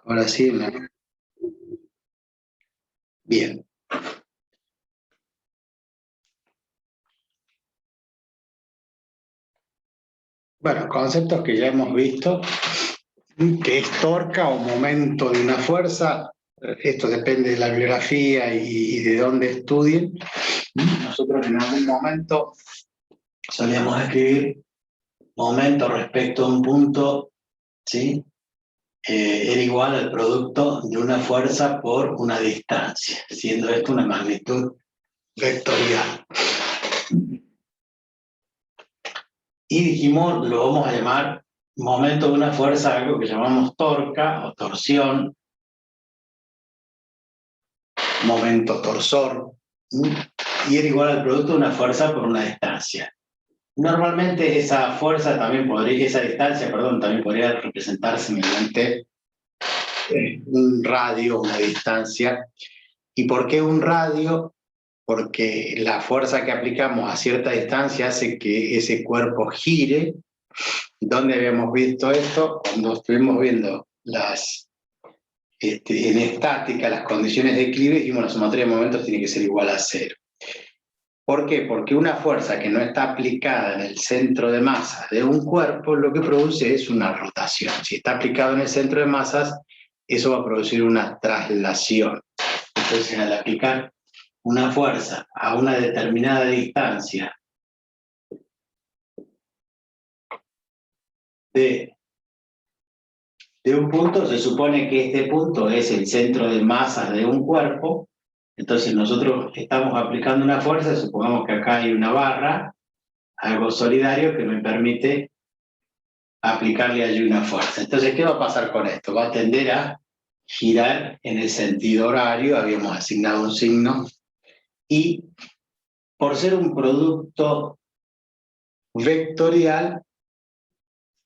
Ahora sí. Bien. Bueno, conceptos que ya hemos visto, que es torca o momento de una fuerza. Esto depende de la bibliografía y de dónde estudien. Nosotros en algún momento solíamos escribir momento respecto a un punto, ¿sí? Era igual al producto de una fuerza por una distancia, siendo esto una magnitud vectorial. Y dijimos, lo vamos a llamar momento de una fuerza, algo que llamamos torca o torsión, momento torsor, y era igual al producto de una fuerza por una distancia. Normalmente esa fuerza también podría, esa distancia, perdón, también podría representarse mediante un radio, una distancia. ¿Y por qué un radio? Porque la fuerza que aplicamos a cierta distancia hace que ese cuerpo gire. ¿Dónde habíamos visto esto? Cuando estuvimos viendo en estática las condiciones de equilibrio, dijimos la sumatoria de momentos tiene que ser igual a cero. ¿Por qué? Porque una fuerza que no está aplicada en el centro de masas de un cuerpo, lo que produce es una rotación. Si está aplicado en el centro de masas, eso va a producir una traslación. Entonces, al aplicar una fuerza a una determinada distancia de un punto, se supone que este punto es el centro de masas de un cuerpo. Entonces nosotros estamos aplicando una fuerza, supongamos que acá hay una barra, algo solidario que me permite aplicarle allí una fuerza. Entonces, ¿qué va a pasar con esto? Va a tender a girar en el sentido horario, habíamos asignado un signo, y por ser un producto vectorial,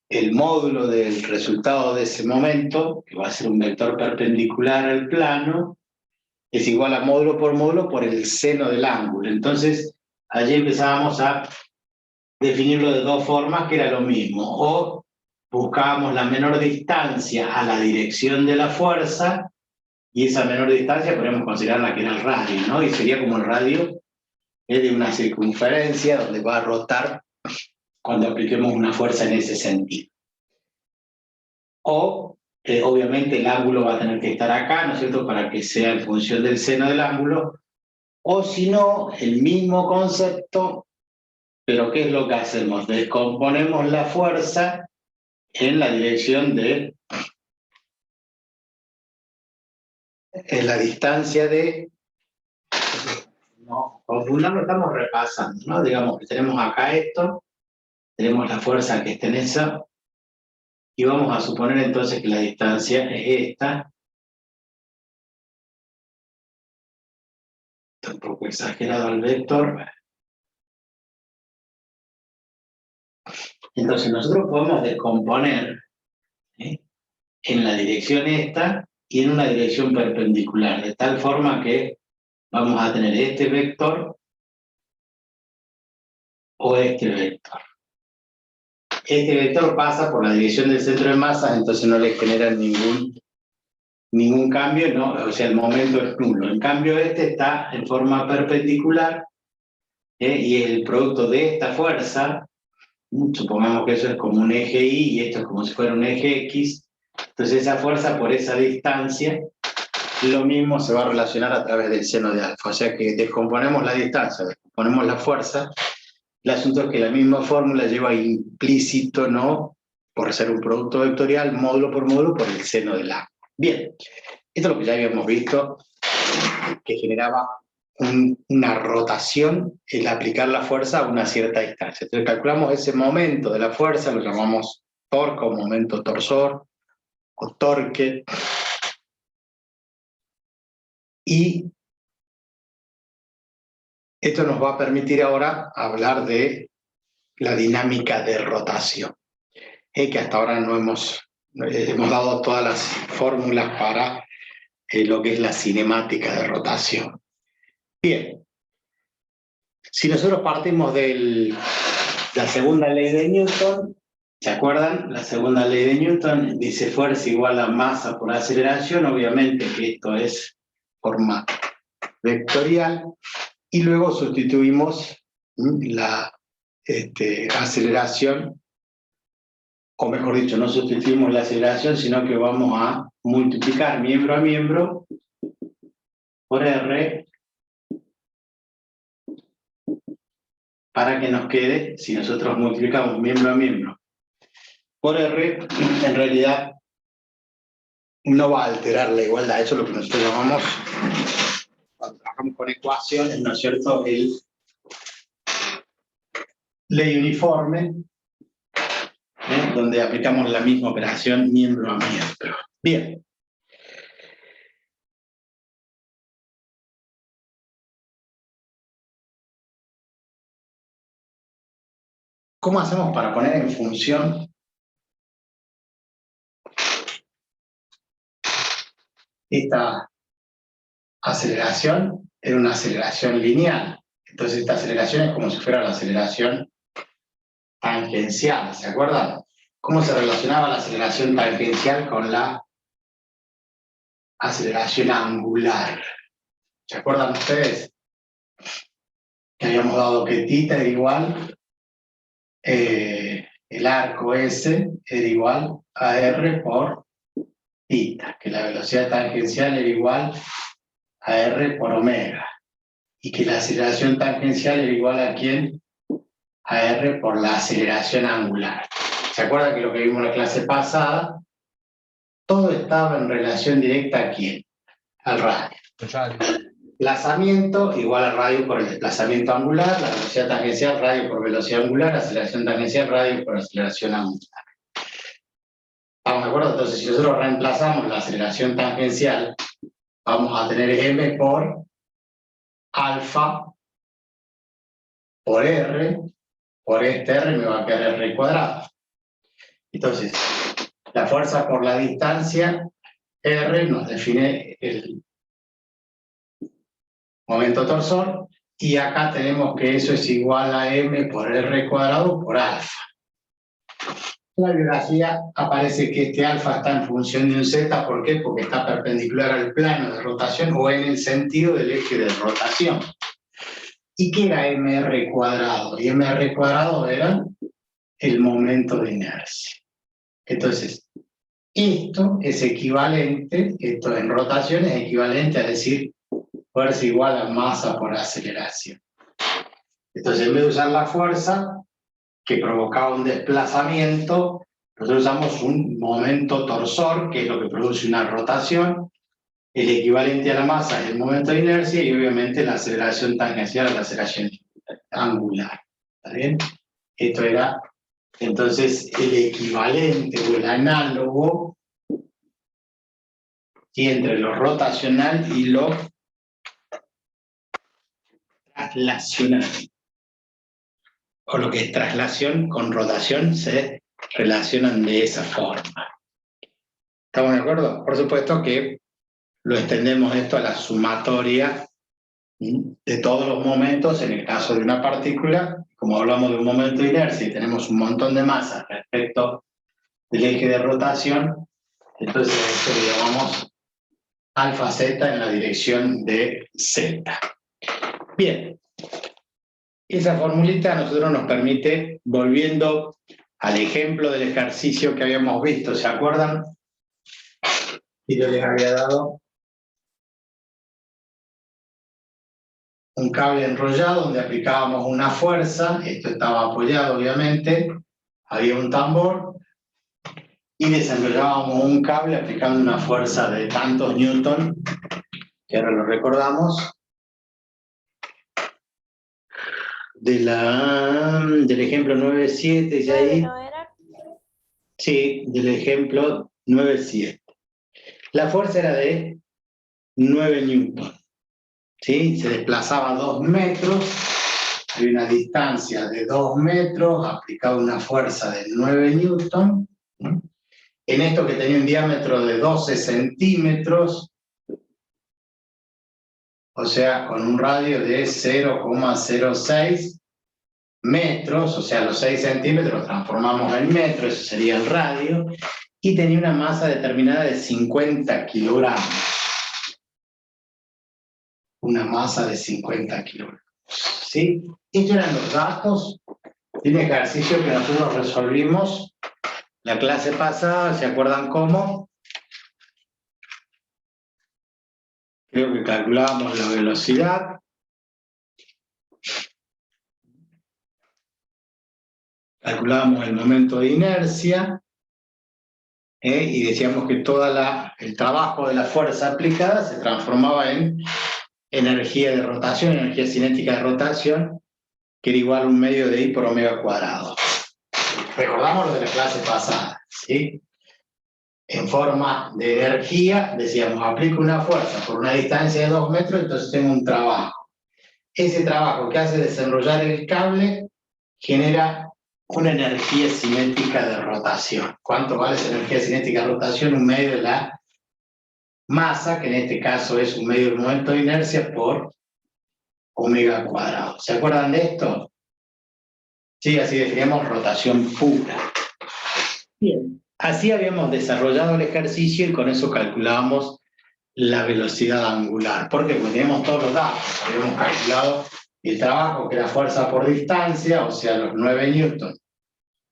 el módulo del resultado de ese momento, que va a ser un vector perpendicular al plano, es igual a módulo por el seno del ángulo. Entonces, allí empezábamos a definirlo de dos formas, que era lo mismo. O buscábamos la menor distancia a la dirección de la fuerza, y esa menor distancia podríamos considerarla que era el radio, ¿no? Y sería como el radio de una circunferencia donde va a rotar cuando apliquemos una fuerza en ese sentido. O, obviamente, el ángulo va a tener que estar acá, ¿no es cierto?, para que sea en función del seno del ángulo. O si no, el mismo concepto, pero ¿qué es lo que hacemos? Descomponemos la fuerza en la dirección de en la distancia de... No, con un lo estamos repasando, ¿no? Digamos que tenemos acá esto, tenemos la fuerza que está en eso, y vamos a suponer entonces que la distancia es esta. Está un poco exagerado el vector. Entonces nosotros podemos descomponer en la dirección esta y en una dirección perpendicular, de tal forma que vamos a tener este vector o este vector. Este vector pasa por la dirección del centro de masas, entonces no le genera ningún cambio, ¿no? O sea, el momento es nulo. En cambio, este está en forma perpendicular y el producto de esta fuerza, supongamos que eso es como un eje Y y esto es como si fuera un eje X, entonces esa fuerza por esa distancia, lo mismo se va a relacionar a través del seno de alfa. O sea que descomponemos la distancia, descomponemos la fuerza. El asunto es que la misma fórmula lleva implícito, ¿no?, por ser un producto vectorial, módulo por el seno del ángulo. Bien, esto es lo que ya habíamos visto, que generaba una rotación el aplicar la fuerza a una cierta distancia. Entonces calculamos ese momento de la fuerza, lo llamamos torque o momento torsor, o torque, y esto nos va a permitir ahora hablar de la dinámica de rotación, que hasta ahora no hemos dado todas las fórmulas para lo que es la cinemática de rotación. Bien, si nosotros partimos de la segunda ley de Newton, ¿Se acuerdan? La segunda ley de Newton dice fuerza igual a masa por aceleración, obviamente que esto es forma vectorial, y luego sustituimos la aceleración, o mejor dicho, no sustituimos la aceleración, sino que vamos a multiplicar miembro a miembro por R para que nos quede, si nosotros multiplicamos miembro a miembro por R, en realidad no va a alterar la igualdad. Eso es lo que nosotros llamamos, cuando trabajamos con ecuaciones, ¿no es cierto?, el ley uniforme, donde aplicamos la misma operación miembro a miembro. Bien. ¿Cómo hacemos para poner en función esta aceleración? Era una aceleración lineal. Entonces esta aceleración es como si fuera la aceleración tangencial, ¿se acuerdan? ¿Cómo se relacionaba la aceleración tangencial con la aceleración angular? ¿Se acuerdan ustedes? Que habíamos dado que θ era igual, el arco S era igual a R por θ, que la velocidad tangencial era igual a R por omega, y que la aceleración tangencial era igual a ¿quién? A R por la aceleración angular. ¿Se acuerdan que lo que vimos en la clase pasada? Todo estaba en relación directa ¿a quién? Al radio. Desplazamiento igual a radio por el desplazamiento angular, la velocidad tangencial, radio por velocidad angular, aceleración tangencial, radio por aceleración angular. ¿Estamos de acuerdo? Entonces, si nosotros reemplazamos la aceleración tangencial, vamos a tener m por alfa por r, por este r me va a quedar r cuadrado. Entonces, la fuerza por la distancia, r, nos define el momento torsor, y acá tenemos que eso es igual a m por r cuadrado por alfa. En la biografía aparece que este alfa está en función de un z, ¿por qué? Porque está perpendicular al plano de rotación o en el sentido del eje de rotación. ¿Y qué era mr cuadrado? Y mr cuadrado era el momento de inercia. Entonces, esto es equivalente, esto en rotación es equivalente a decir fuerza igual a masa por aceleración. Entonces, en vez de usar la fuerza que provocaba un desplazamiento, nosotros usamos un momento torsor, que es lo que produce una rotación, el equivalente a la masa es el momento de inercia, y obviamente la aceleración tangencial a la aceleración angular. ¿Está bien? Esto era, entonces, el equivalente o el análogo entre lo rotacional y lo traslacional. O lo que es traslación con rotación se relacionan de esa forma. ¿Estamos de acuerdo? Por supuesto que lo extendemos esto a la sumatoria de todos los momentos. En el caso de una partícula, como hablamos de un momento de inercia y tenemos un montón de masa respecto del eje de rotación, entonces esto lo llamamos alfa z en la dirección de z. Bien. Esa formulita a nosotros nos permite, volviendo al ejemplo del ejercicio que habíamos visto, ¿se acuerdan? Y yo les había dado un cable enrollado donde aplicábamos una fuerza, esto estaba apoyado obviamente, había un tambor, y desenrollábamos un cable aplicando una fuerza de tantos newton, que ahora lo recordamos, del ejemplo 9.7, ¿ya ahí? ¿No era? Sí, del ejemplo 9.7. La fuerza era de 9 newton. ¿Sí? Se desplazaba 2 metros, hay una distancia de 2 metros, aplicaba una fuerza de 9 newton. En esto que tenía un diámetro de 12 centímetros, o sea, con un radio de 0,06, metros, o sea, los 6 centímetros los transformamos en metros, eso sería el radio, y tenía una masa determinada de 50 kilogramos. Una masa de 50 kilogramos. ¿Sí? Estos eran los datos de un ejercicio que nosotros resolvimos la clase pasada, ¿se acuerdan cómo? Creo que calculábamos la velocidad. Calculábamos el momento de inercia. Y decíamos que todo el trabajo de la fuerza aplicada se transformaba en energía de rotación, energía cinética de rotación, que era igual a 1/2 de I por omega cuadrado. Recordamos lo de la clase pasada, ¿sí? En forma de energía, decíamos, aplico una fuerza por una distancia de 2 metros, entonces tengo un trabajo. Ese trabajo que hace desenrollar el cable genera una energía cinética de rotación. ¿Cuánto vale esa energía cinética de rotación? 1/2 de la masa, que en este caso es 1/2 del momento de inercia por omega cuadrado. ¿Se acuerdan de esto? Sí, así definimos rotación pura. Bien. Así habíamos desarrollado el ejercicio y con eso calculábamos la velocidad angular. ¿Por qué? Porque teníamos todos los datos. Habíamos calculado el trabajo, que era fuerza por distancia, o sea, los 9 newtons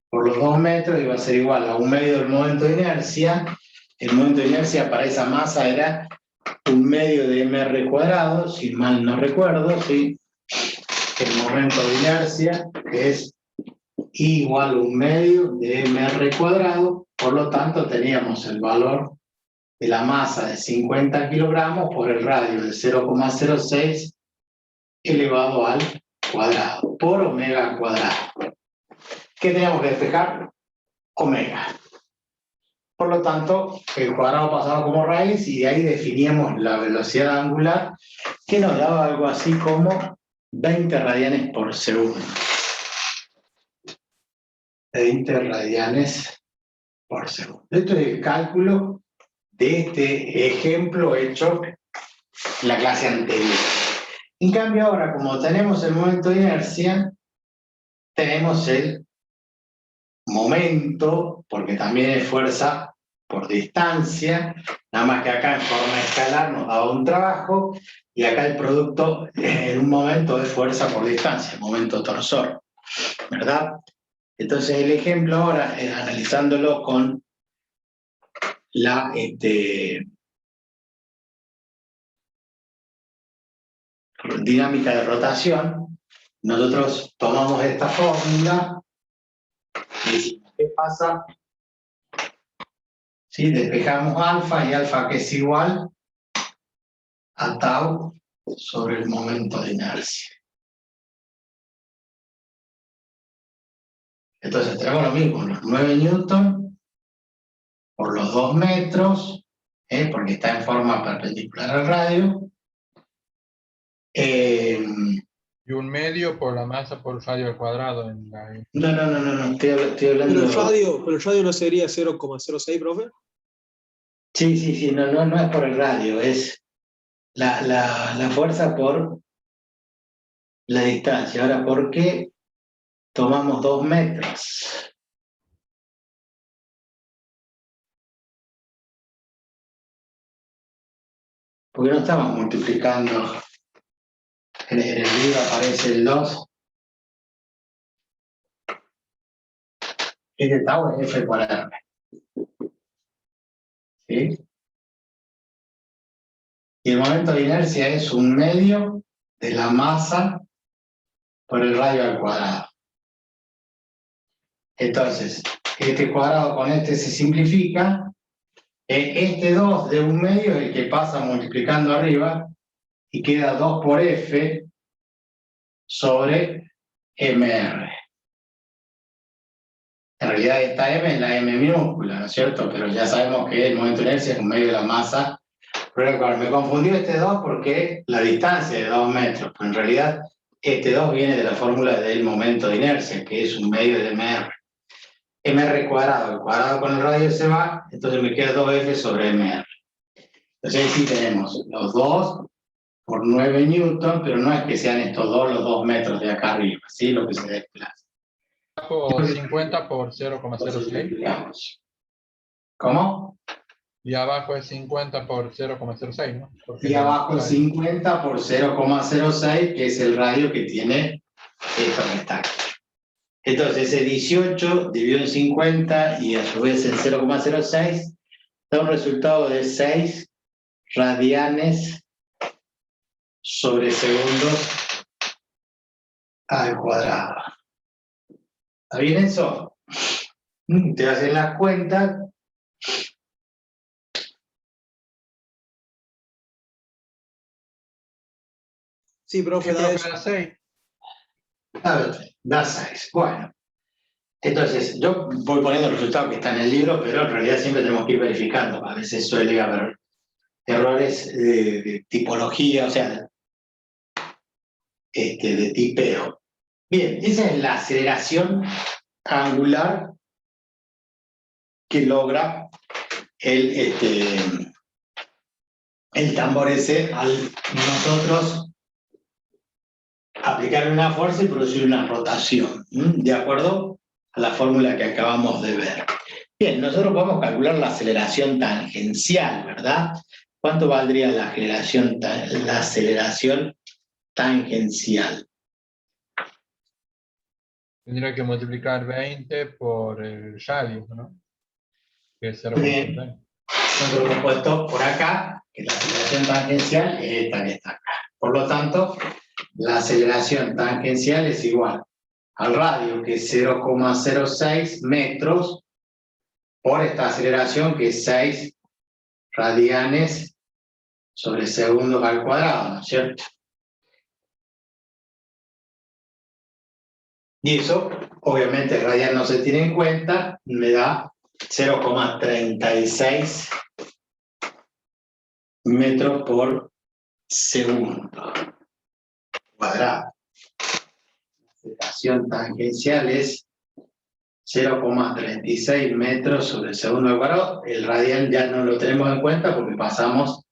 por los 2 metros, iba a ser igual a 1/2 del momento de inercia. El momento de inercia para esa masa era 1/2 de mr cuadrado, si mal no recuerdo, ¿sí? El momento de inercia es igual a 1/2 de mr cuadrado, por lo tanto teníamos el valor de la masa de 50 kilogramos por el radio de 0,06 elevado al cuadrado, por omega cuadrado. ¿Qué teníamos que despejar? Omega. Por lo tanto, el cuadrado pasaba como raíz y de ahí definíamos la velocidad angular, que nos daba algo así como 20 radianes por segundo. 20 radianes por segundo. Esto es el cálculo de este ejemplo hecho en la clase anterior. En cambio ahora, como tenemos el momento de inercia, tenemos el momento, porque también es fuerza por distancia, nada más que acá en forma escalar nos daba un trabajo, y acá el producto en un momento es fuerza por distancia, momento torsor, ¿verdad? Entonces el ejemplo ahora es analizándolo con la dinámica de rotación. Nosotros tomamos esta fórmula y decimos, ¿qué pasa si despejamos alfa, y alfa que es igual a tau sobre el momento de inercia? Entonces tenemos lo mismo, los 9 newtons por los 2 metros, porque está en forma perpendicular al radio. Y 1/2 por la masa por radio al cuadrado. No, estoy hablando... Pero el radio no sería 0,06, profe. Sí, no es por el radio, es la fuerza por la distancia. Ahora, ¿por qué tomamos 2 metros? Porque no estamos multiplicando. En el libro aparece el 2. Este tau es F por R. ¿Sí? Y el momento de inercia es 1/2 de la masa por el radio al cuadrado. Entonces, este cuadrado con este se simplifica. Este 2 de 1/2 es el que pasa multiplicando arriba y queda 2 por F sobre MR. En realidad esta M es la M minúscula, ¿no es cierto? Pero ya sabemos que el momento de inercia es 1/2 de la masa. Pero me confundió este 2 porque la distancia es de 2 metros, pero en realidad este 2 viene de la fórmula del momento de inercia, que es 1/2 de MR. MR cuadrado, el cuadrado con el radio se va, entonces me queda 2F sobre MR. Entonces ahí sí tenemos los 2 por 9 newton, pero no es que sean estos dos los 2 metros de acá arriba, ¿sí? Lo que se desplaza. Abajo 50 por 0,06. Digamos. ¿Cómo? Y abajo es 50 por 0,06, ¿no? Porque Y abajo el- 50 por 0,06, que es el radio que tiene esto que está aquí. Entonces, ese 18 dividido en 50 y a su vez en 0,06 da un resultado de 6 radianes sobre segundos al cuadrado. ¿Está bien eso? Te hacen las cuentas. Sí, profe, Sí, da profe, eso. da 6. A ver, da 6. Bueno, entonces yo voy poniendo el resultado que está en el libro, pero en realidad siempre tenemos que ir verificando. A veces suele haber errores de tipología, o sea, de tipeo. Bien, esa es la aceleración angular que logra el tambor ese al nosotros aplicar una fuerza y producir una rotación, de acuerdo a la fórmula que acabamos de ver. Bien, nosotros podemos calcular la aceleración tangencial, ¿verdad? ¿Cuánto valdría la aceleración tangencial? Tendría que multiplicar 20 por el radio, ¿no? Que es Bien, 0,06. nosotros hemos puesto por acá que la aceleración tangencial es esta que está acá. Por lo tanto, la aceleración tangencial es igual al radio, que es 0,06 metros, por esta aceleración, que es 6 radianes sobre segundos al cuadrado, ¿no es cierto? Y eso, obviamente, el radian no se tiene en cuenta, me da 0,36 metros por segundo cuadrado. La aceleración tangencial es 0,36 metros sobre segundo al cuadrado. El radian ya no lo tenemos en cuenta porque pasamos,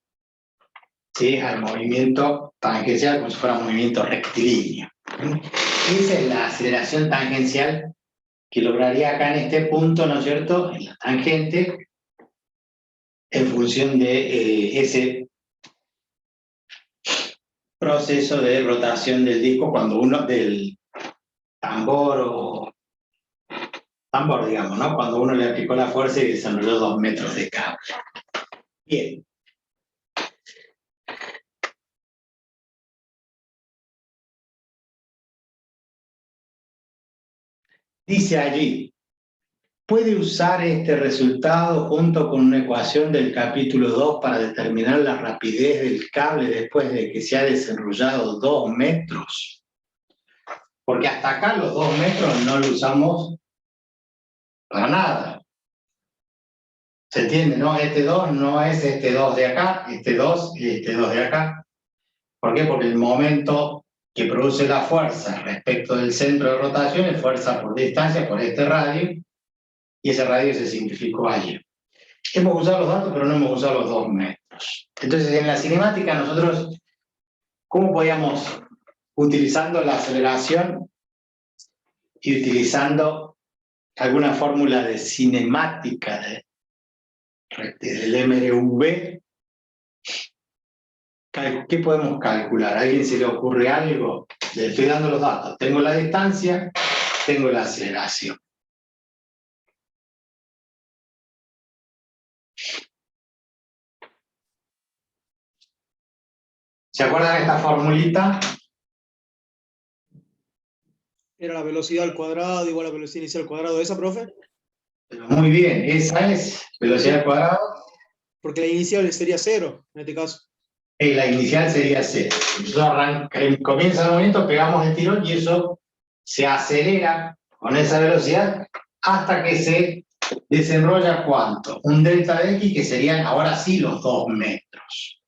¿sí?, al movimiento tangencial como si fuera un movimiento rectilíneo. Esa es la aceleración tangencial que lograría acá en este punto, ¿no es cierto?, en la tangente, en función de ese proceso de rotación del disco cuando uno, del tambor, digamos, ¿no?, cuando uno le aplicó la fuerza y desenrolló 2 metros de cable. Bien. Dice allí, puede usar este resultado junto con una ecuación del capítulo 2 para determinar la rapidez del cable después de que se ha desenrollado 2 metros. Porque hasta acá los 2 metros no lo usamos para nada. ¿Se entiende, no? Este 2 no es este 2 de acá, este 2 y este 2 de acá. ¿Por qué? Porque el momento que produce la fuerza respecto del centro de rotación es fuerza por distancia, por este radio, y ese radio se simplificó allí. Hemos usado los datos, pero no hemos usado los 2 metros. Entonces, en la cinemática nosotros, ¿cómo podíamos, utilizando la aceleración y utilizando alguna fórmula de cinemática del MRV, qué podemos calcular? ¿A alguien se le ocurre algo? Le estoy dando los datos. Tengo la distancia, tengo la aceleración. ¿Se acuerdan de esta formulita? Era la velocidad al cuadrado igual a la velocidad inicial al cuadrado. ¿Esa, profe? Muy bien, esa es velocidad al cuadrado. Porque la inicial sería 0, en este caso. Y la inicial sería 0. Nosotros comienza el movimiento, pegamos el tirón y eso se acelera con esa velocidad hasta que se desenrolla ¿cuánto? Un delta de X, que serían ahora sí los 2 metros.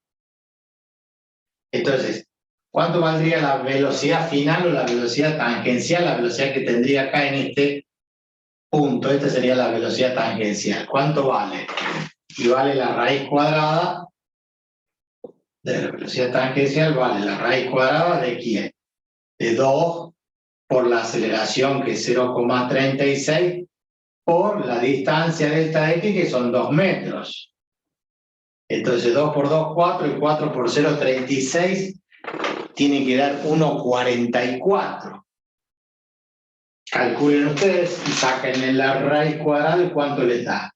Entonces, ¿cuánto valdría la velocidad final o la velocidad tangencial? La velocidad que tendría acá en este punto. Esta sería la velocidad tangencial. ¿Cuánto vale? Y vale la raíz cuadrada de la velocidad tangencial vale la raíz cuadrada de ¿quién? De 2 por la aceleración, que es 0,36, por la distancia delta X, que son 2 metros. Entonces 2 por 2, 4, y 4 por 0,36 tiene que dar 1,44. Calculen ustedes y saquen la raíz cuadrada y cuánto les da.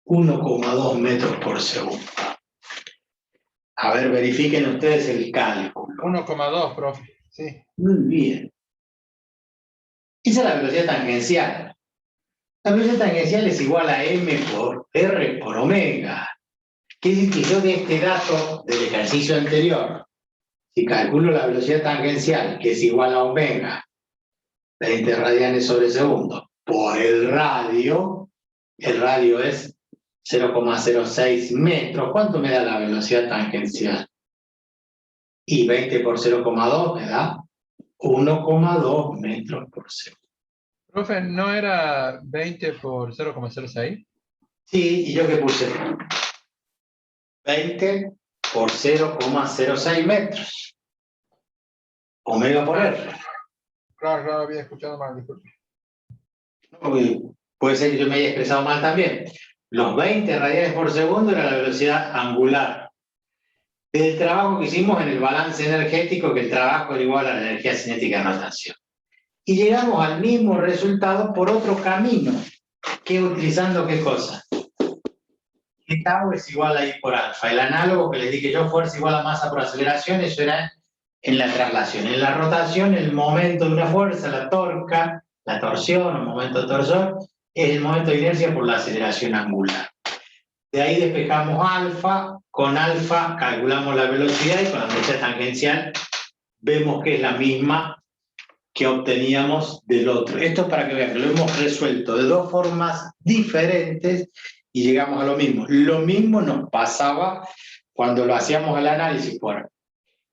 1,2 metros por segundo. A ver, verifiquen ustedes el cálculo. 1,2, profe. Sí. Muy bien. Esa es la velocidad tangencial. La velocidad tangencial es igual a m por r por omega. Quiere decir que yo de este dato del ejercicio anterior, si calculo la velocidad tangencial, que es igual a omega, 20 radianes sobre segundo, por el radio es 0,06 metros. ¿Cuánto me da la velocidad tangencial? Y 20 por 0,2 me da 1,2 metros por segundo. Profe, ¿no era 20 por 0,06? Sí, ¿y yo qué puse? 20 por 0,06 metros. Omega por R. Claro, había escuchado mal, disculpe. Puede ser que yo me haya expresado mal también. Los 20 radianes por segundo era la velocidad angular. Del trabajo que hicimos en el balance energético, que el trabajo era igual a la energía cinética de rotación. Y llegamos al mismo resultado por otro camino, que utilizando ¿qué cosa? Que tau es igual a I por alfa. El análogo que les dije yo, fuerza igual a masa por aceleración, eso era en la traslación. En la rotación, el momento de una fuerza, la torca, la torsión, el momento de torsión, es el momento de inercia por la aceleración angular. De ahí despejamos alfa, con alfa calculamos la velocidad y con la velocidad tangencial vemos que es la misma que obteníamos del otro. Esto es para que vean que lo hemos resuelto de dos formas diferentes y llegamos a lo mismo. Lo mismo nos pasaba cuando lo hacíamos el análisis por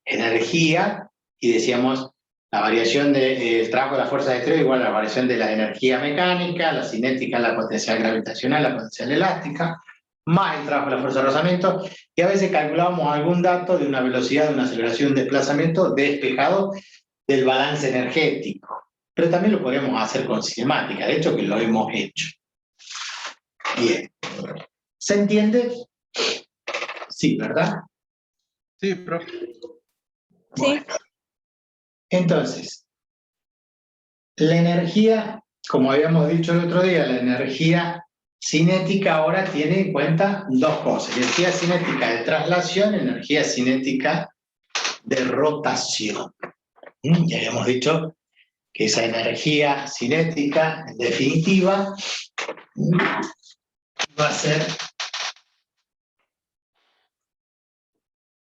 energía y decíamos la variación del trabajo de la fuerza de estrés igual a la variación de la energía mecánica, la cinética, la potencial gravitacional, la potencial elástica, más el trabajo de la fuerza de rozamiento, y a veces calculábamos algún dato de una velocidad, de una aceleración, un desplazamiento despejado del balance energético. Pero también lo podríamos hacer con cinemática, de hecho que lo hemos hecho. Bien. ¿Se entiende? Sí, ¿verdad? Sí, profe. Bueno. Entonces, la energía, como habíamos dicho el otro día, la energía cinética ahora tiene en cuenta dos cosas: energía cinética de traslación, energía cinética de rotación. Ya habíamos dicho que esa energía cinética, en definitiva, va a ser,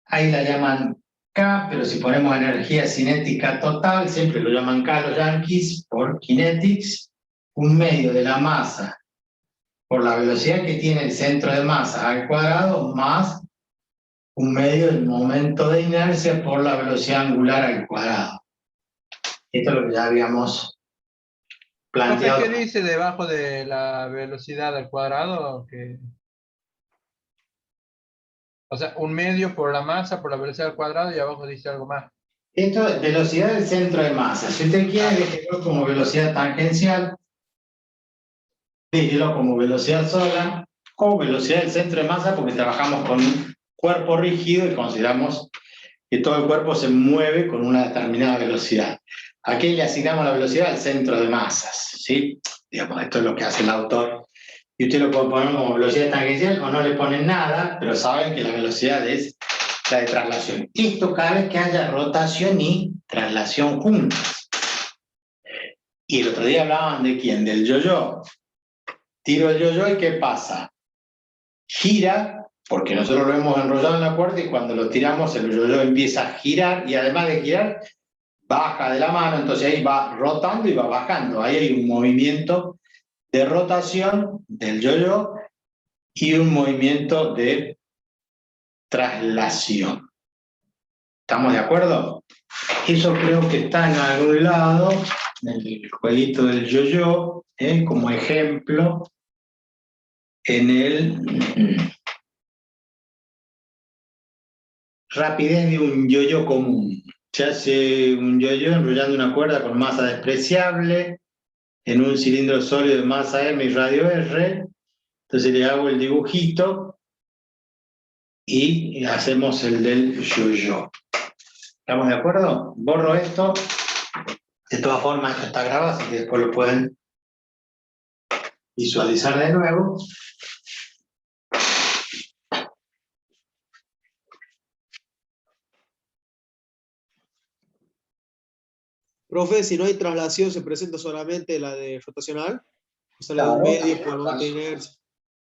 ahí la llaman K, pero si ponemos energía cinética total, siempre lo llaman K los yankees, por kinetics, un medio de la masa por la velocidad que tiene el centro de masa al cuadrado, más un medio del momento de inercia por la velocidad angular al cuadrado. Esto es lo que ya habíamos planteado. Profe, ¿qué dice debajo de la velocidad al cuadrado? O sea, un medio por la masa, por la velocidad al cuadrado, y abajo dice algo más. Esto es velocidad del centro de masa. Si usted quiere, déjelo como velocidad tangencial, déjelo como velocidad sola, o velocidad del centro de masa, porque trabajamos con un cuerpo rígido y consideramos que todo el cuerpo se mueve con una determinada velocidad. Aquí le asignamos la velocidad al centro de masas, ¿sí? Digamos, esto es lo que hace el autor. Y usted lo puede poner como velocidad tangencial o no le ponen nada, pero saben que la velocidad es la de traslación. Esto cada vez que haya rotación y traslación juntas. Y el otro día hablaban de quién, del yo-yo. Tiro el yo-yo y ¿qué pasa? Gira, porque nosotros lo hemos enrollado en la cuerda y cuando lo tiramos el yo-yo empieza a girar y además de girar, baja de la mano, entonces ahí va rotando y va bajando. Ahí hay un movimiento de rotación del yo-yo y un movimiento de traslación. ¿Estamos de acuerdo? Eso creo que está en algún lado, en el jueguito del yo-yo, como ejemplo, en el rapidez de un yo-yo común. Se hace un yo-yo enrollando una cuerda con masa despreciable en un cilindro sólido de masa m y radio r. Entonces le hago el dibujito y hacemos el del yo-yo. ¿Estamos de acuerdo? Borro esto. De todas formas, esto está grabado, así que después lo pueden visualizar de nuevo. Profe, si no hay traslación, ¿se presenta solamente la de rotacional? O sea, la de un Claro. medio por momento de inercia.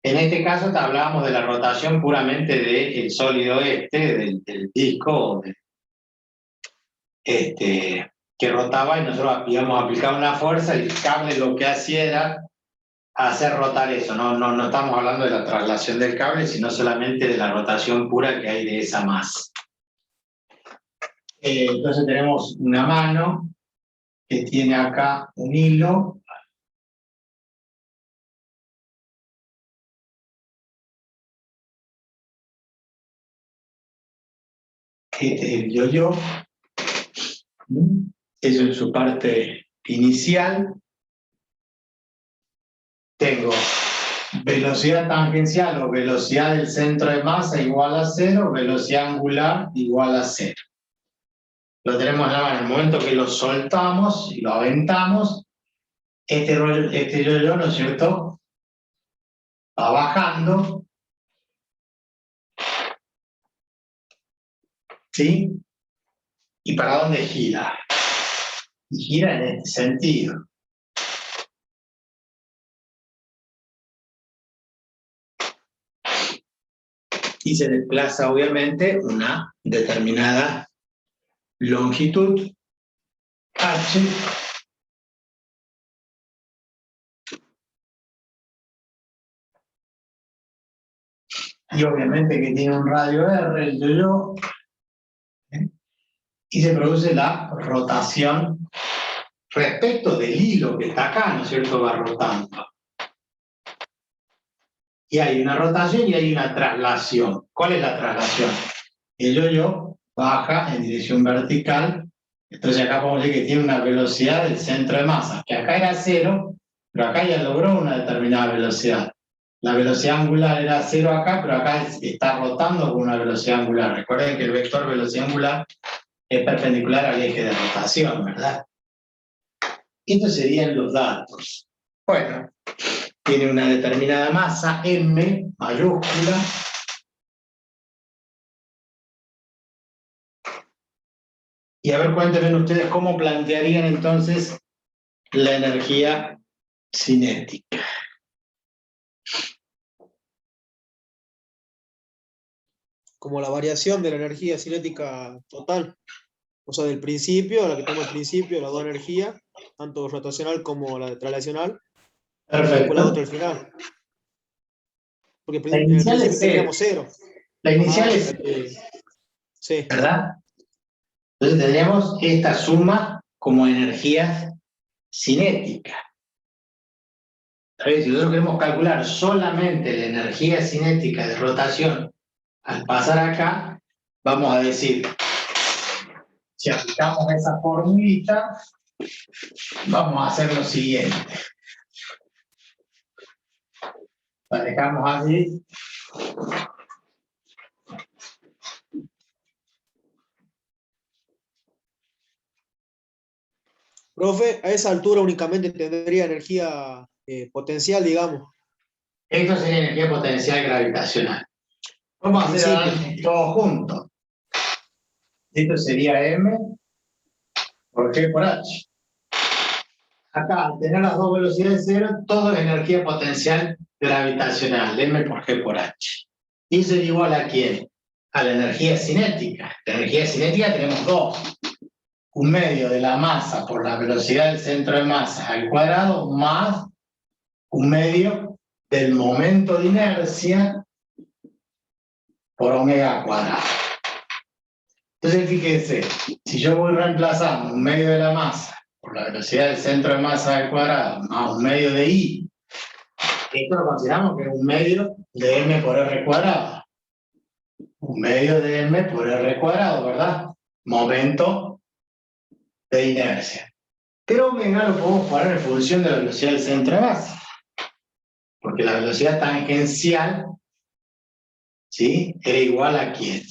En este caso hablábamos de la rotación puramente del sólido del disco, que rotaba y nosotros íbamos a aplicar una fuerza y el cable lo que hacía era hacer rotar eso. No estamos hablando de la traslación del cable, sino solamente de la rotación pura que hay de esa masa. Entonces tenemos una mano que tiene acá un hilo. Este es el yo-yo. Eso en su parte inicial. Tengo velocidad tangencial o velocidad del centro de masa igual a 0, velocidad angular igual a 0. Lo tenemos en la mano. En el momento que lo soltamos y lo aventamos, este yo-yo, ¿no es cierto?, va bajando. ¿Sí? ¿Y para dónde gira? Y gira en este sentido. Y se desplaza, obviamente, una determinada longitud, h, y obviamente que tiene un radio r, el yo-yo, y se produce la rotación respecto del hilo que está acá, ¿no es cierto?, va rotando. Y hay una rotación y hay una traslación. ¿Cuál es la traslación? El yo-yo baja en dirección vertical, entonces acá podemos decir que tiene una velocidad del centro de masa, que acá era 0, pero acá ya logró una determinada velocidad. La velocidad angular era 0 acá, pero acá está rotando con una velocidad angular. Recuerden que el vector velocidad angular es perpendicular al eje de rotación, ¿verdad? Estos serían los datos. Bueno, tiene una determinada masa, m mayúscula. Y a ver, cuéntenme ustedes cómo plantearían entonces la energía cinética. Como la variación de la energía cinética total. O sea, del principio, la que tenemos al principio, las dos energías, tanto rotacional como la traslacional, Perfecto. la otra al final. Porque La en el inicial principio es teníamos 0. La inicial es sí. ¿verdad? Entonces tendríamos esta suma como energía cinética. Si nosotros queremos calcular solamente la energía cinética de rotación al pasar acá, vamos a decir, si aplicamos esa formulita, vamos a hacer lo siguiente. La dejamos así. Profe, a esa altura únicamente tendría energía potencial, digamos. Esto sería energía potencial gravitacional. Vamos a hacer análisis todos juntos. Esto sería M por G por H. Acá, al tener las dos velocidades cero, todo es energía potencial gravitacional, M por G por H. ¿Y eso es igual a quién? A la energía cinética. La energía cinética tenemos dos. Un medio de la masa por la velocidad del centro de masa al cuadrado más un medio del momento de inercia por omega cuadrado. Entonces, fíjense, si yo voy reemplazando un medio de la masa por la velocidad del centro de masa al cuadrado más un medio de I, esto lo consideramos que es un medio de M por R cuadrado. 1 medio de m por r cuadrado, ¿verdad? Momento de inercia. Pero omega lo podemos poner en función de la velocidad del centro de masa. Porque la velocidad tangencial, ¿sí?, era igual a ¿quién?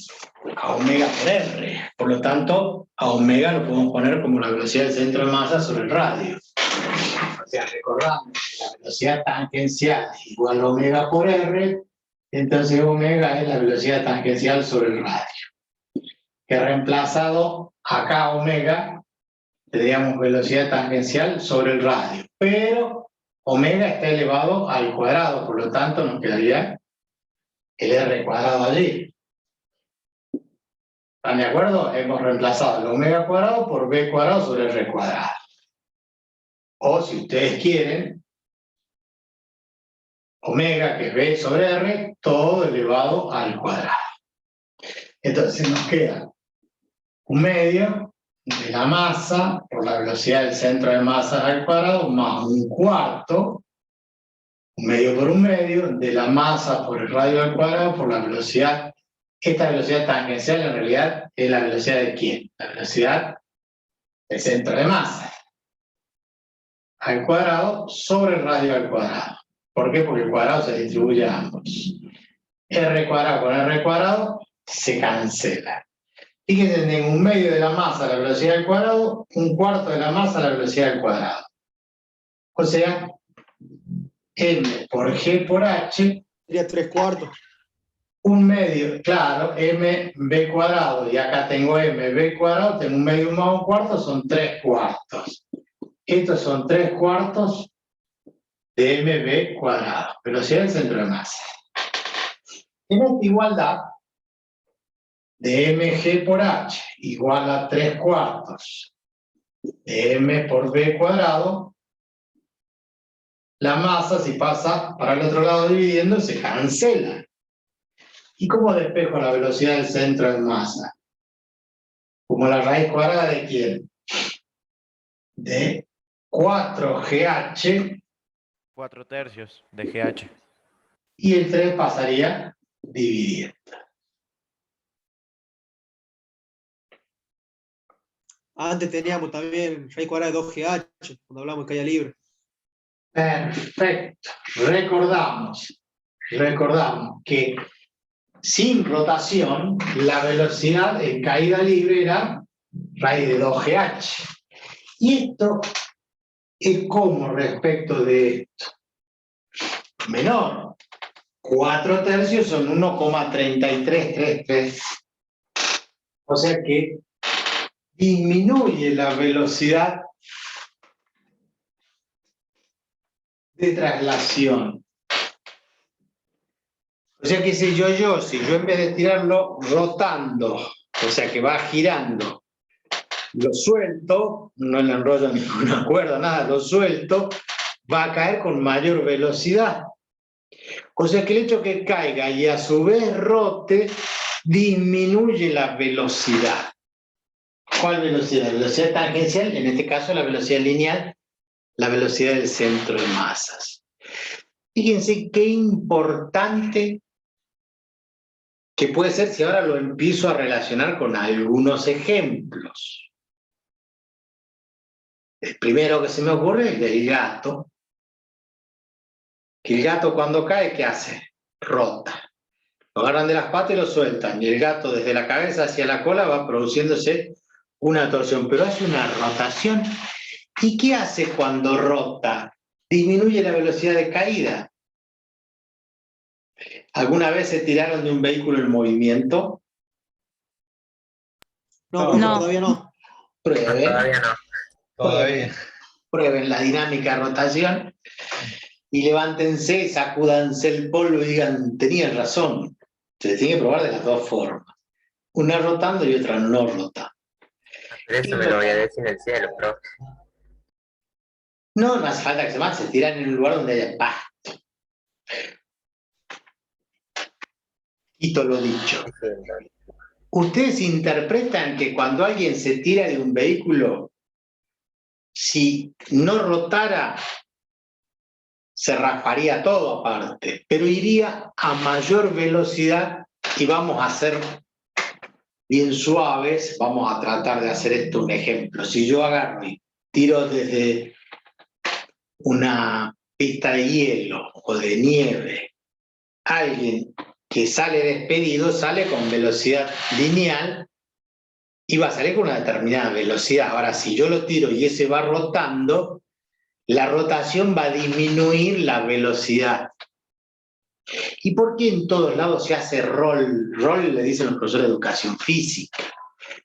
A omega por r. Por lo tanto, a omega lo podemos poner como la velocidad del centro de masa sobre el radio. O sea, recordamos que la velocidad tangencial es igual a omega por r, entonces omega es la velocidad tangencial sobre el radio. Que reemplazado acá omega, tendríamos velocidad tangencial sobre el radio. Pero omega está elevado al cuadrado, por lo tanto nos quedaría el r cuadrado allí. ¿Están de acuerdo? Hemos reemplazado el omega cuadrado por b cuadrado sobre r cuadrado. O si ustedes quieren, omega, que es b sobre r, todo elevado al cuadrado. Entonces nos queda 1 medio de la masa por la velocidad del centro de masa al cuadrado más 1/4, 1 medio por 1 medio, de la masa por el radio al cuadrado por la velocidad. Esta velocidad tangencial en realidad es la velocidad de ¿quién? La velocidad del centro de masa al cuadrado sobre el radio al cuadrado. ¿Por qué? Porque el cuadrado se distribuye a ambos. R cuadrado con R cuadrado se cancela. Fíjense, en 1 medio de la masa a la velocidad al cuadrado, 1/4 de la masa a la velocidad al cuadrado. O sea, m por g por h. Sería 3/4. 1 medio, claro, mb cuadrado, y acá tengo mb cuadrado, tengo 1 medio más 1/4, son 3/4. Estos son 3/4 de mb cuadrado, velocidad del centro de masa. En esta igualdad de mg por h igual a 3/4 de m por b cuadrado, la masa, si pasa para el otro lado dividiendo, se cancela. ¿Y cómo despejo la velocidad del centro de masa? Como la raíz cuadrada de ¿quién? De 4GH. 4/3 de GH. Y el 3 pasaría dividiendo. Antes teníamos también raíz cuadrada de 2GH, cuando hablamos de caída libre. Perfecto. Recordamos que sin rotación, la velocidad en caída libre era raíz de 2GH. Y esto es como respecto de esto. Menor. 4/3 son 1,3333. O sea que disminuye la velocidad de traslación. O sea que si yo en vez de tirarlo rotando, o sea que va girando, lo suelto, no le enrollo ninguna cuerda, nada, lo suelto, va a caer con mayor velocidad. O sea que el hecho que caiga y a su vez rote, disminuye la velocidad. ¿Cuál velocidad? La velocidad tangencial, en este caso la velocidad lineal, la velocidad del centro de masas. Fíjense qué importante que puede ser si ahora lo empiezo a relacionar con algunos ejemplos. El primero que se me ocurre es el del gato. Que el gato cuando cae, ¿qué hace? Rota. Lo agarran de las patas y lo sueltan. Y el gato desde la cabeza hacia la cola va produciéndose una torsión, pero hace una rotación. ¿Y qué hace cuando rota? Disminuye la velocidad de caída. ¿Alguna vez se tiraron de un vehículo en movimiento? No, No. todavía no. Prueben. Todavía no. Todavía. Prueben la dinámica de rotación y levántense, sacúdanse el polvo y digan, tenían razón. Se tiene que probar de las dos formas. Una rotando y otra no rotando. Pero eso me lo voy a decir en el cielo, profe. No, no hace falta que se tiran en un lugar donde haya pasto. Quito lo dicho. ¿Ustedes interpretan que cuando alguien se tira de un vehículo, si no rotara, se rasparía todo aparte, pero iría a mayor velocidad Y vamos a ser bien suaves, vamos a tratar de hacer esto un ejemplo. Si yo agarro y tiro desde una pista de hielo o de nieve, alguien que sale despedido sale con velocidad lineal y va a salir con una determinada velocidad. Ahora, si yo lo tiro y ese va rotando, la rotación va a disminuir la velocidad. ¿Y por qué en todos lados se hace roll? Roll le dicen los profesores de educación física.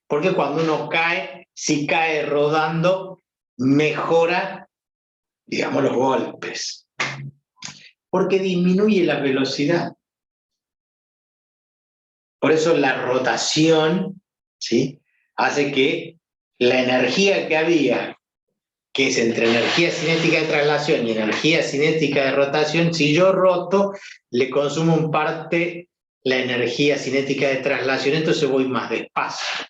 Porque cuando uno cae, si cae rodando, mejora, digamos, los golpes. Porque disminuye la velocidad. Por eso la rotación, ¿sí?, hace que la energía que había, que es entre energía cinética de traslación y energía cinética de rotación, si yo roto, le consumo en parte la energía cinética de traslación, entonces voy más despacio.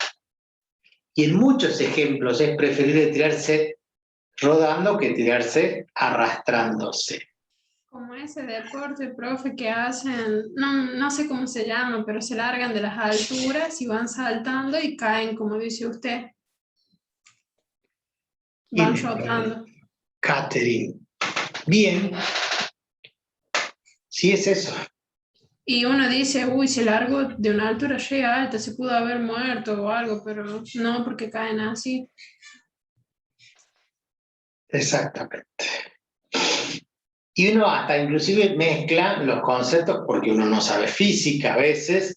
Y en muchos ejemplos es preferible tirarse rodando que tirarse arrastrándose. Como ese deporte, profe, que hacen, no sé cómo se llama, pero se largan de las alturas y van saltando y caen, como dice usted. Van rotando. Catherine. Bien. Sí es eso. Y uno dice, uy, se largó de una altura re alta, se pudo haber muerto o algo, pero no, porque caen así. Exactamente. Y uno hasta inclusive mezcla los conceptos porque uno no sabe física a veces,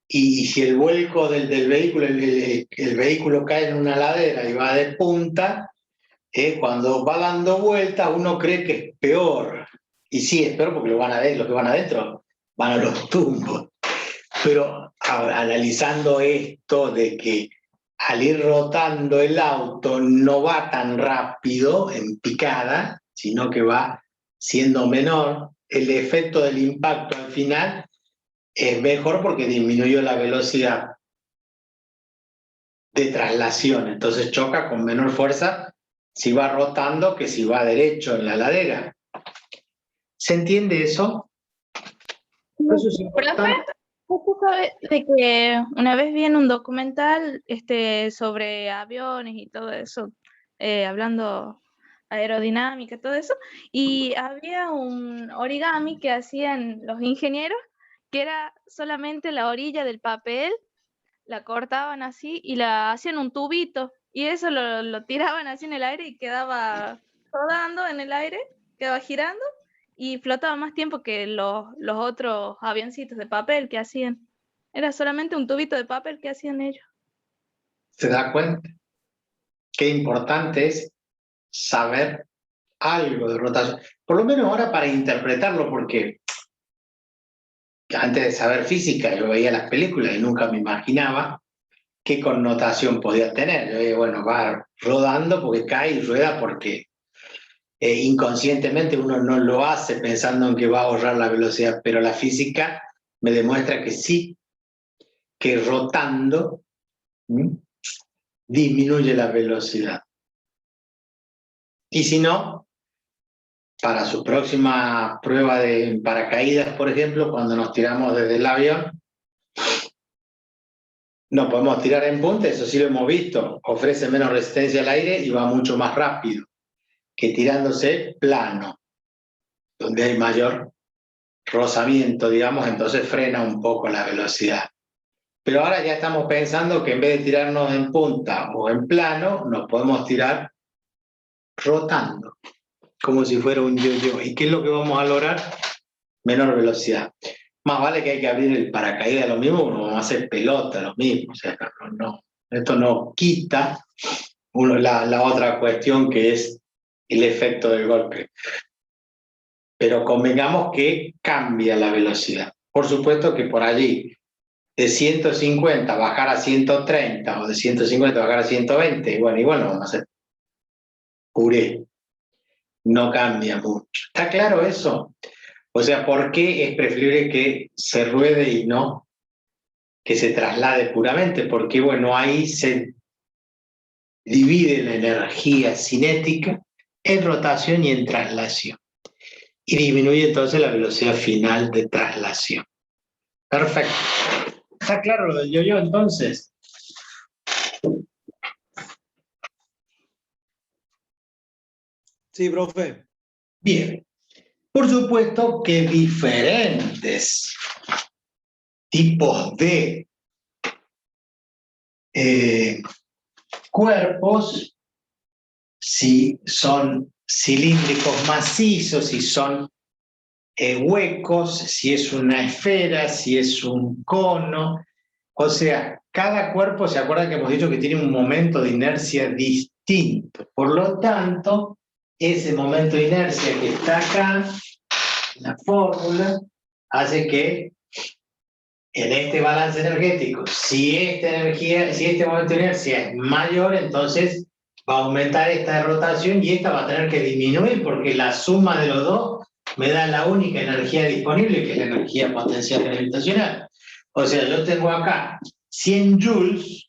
y si el vuelco del vehículo, el vehículo cae en una ladera y va de punta, cuando va dando vueltas uno cree que es peor. Y sí, es peor porque los que van adentro van a los tumbos. Pero analizando esto de que al ir rotando el auto no va tan rápido en picada, sino que va siendo menor, el efecto del impacto al final es mejor porque disminuyó la velocidad de traslación, entonces choca con menor fuerza si va rotando que si va derecho en la ladera. ¿Se entiende eso? Eso es importante. Justo sabe de que una vez vi en un documental sobre aviones y todo eso, hablando aerodinámica, todo eso, y había un origami que hacían los ingenieros, que era solamente la orilla del papel, la cortaban así y la hacían un tubito, y eso lo tiraban así en el aire y quedaba rodando en el aire, quedaba girando, y flotaba más tiempo que los otros avioncitos de papel que hacían. Era solamente un tubito de papel que hacían ellos. ¿Se da cuenta? Qué importante es saber algo de rotación. Por lo menos ahora para interpretarlo, porque antes de saber física yo veía las películas y nunca me imaginaba qué connotación podía tener. Yo veía, bueno, va rodando porque cae y rueda porque inconscientemente uno no lo hace pensando en que va a ahorrar la velocidad, pero la física me demuestra que sí, que rotando disminuye la velocidad. Y si no, para su próxima prueba de paracaídas, por ejemplo, cuando nos tiramos desde el avión, no podemos tirar en punta, eso sí lo hemos visto, ofrece menos resistencia al aire y va mucho más rápido que tirándose plano, donde hay mayor rozamiento, digamos, entonces frena un poco la velocidad. Pero ahora ya estamos pensando que en vez de tirarnos en punta o en plano, nos podemos tirar rotando, como si fuera un yo-yo. ¿Y qué es lo que vamos a lograr? Menor velocidad. Más vale que hay que abrir el paracaídas lo mismo, uno vamos a hacer pelota lo mismo. O sea, esto no quita la otra cuestión que es el efecto del golpe. Pero convengamos que cambia la velocidad. Por supuesto que por allí, de 150 bajar a 130 o de 150 bajar a 120, igual vamos a hacer puré. No cambia mucho. ¿Está claro eso? O sea, ¿por qué es preferible que se ruede y no que se traslade puramente? Porque, bueno, ahí se divide la energía cinética en rotación y en traslación. Y disminuye entonces la velocidad final de traslación. Perfecto. ¿Está claro lo del yo-yo entonces? Sí, profe. Bien. Por supuesto que diferentes tipos de cuerpos, si son cilíndricos macizos, si son huecos, si es una esfera, si es un cono. O sea, cada cuerpo, ¿se acuerdan que hemos dicho que tiene un momento de inercia distinto? Por lo tanto, ese momento de inercia que está acá, la fórmula, hace que en este balance energético, si esta energía, si este momento de inercia es mayor, entonces va a aumentar esta rotación y esta va a tener que disminuir porque la suma de los dos me da la única energía disponible, que es la energía potencial gravitacional. O sea, yo tengo acá 100 joules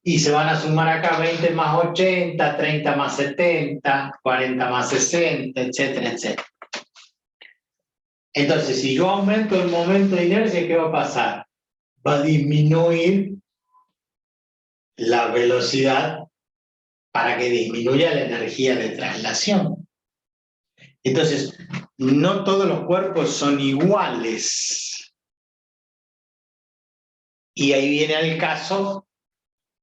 y se van a sumar acá 20 más 80, 30 más 70, 40 más 60, etcétera, etcétera. Entonces, si yo aumento el momento de inercia, ¿qué va a pasar? Va a disminuir la velocidad para que disminuya la energía de traslación. Entonces, no todos los cuerpos son iguales. Y ahí viene el caso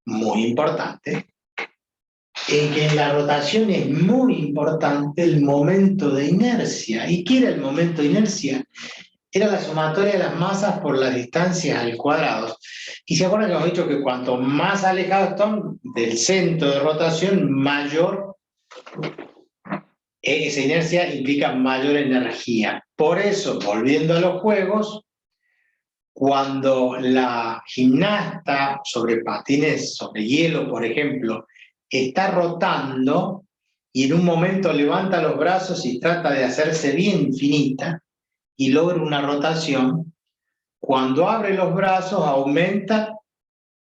muy importante, en que en la rotación es muy importante el momento de inercia. ¿Y qué era el momento de inercia? Era la sumatoria de las masas por las distancias al cuadrado. Y se acuerdan que hemos dicho que cuanto más alejados están del centro de rotación, mayor esa inercia implica mayor energía. Por eso, volviendo a los juegos, cuando la gimnasta sobre patines, sobre hielo, por ejemplo, está rotando y en un momento levanta los brazos y trata de hacerse bien finita y logra una rotación, cuando abre los brazos aumenta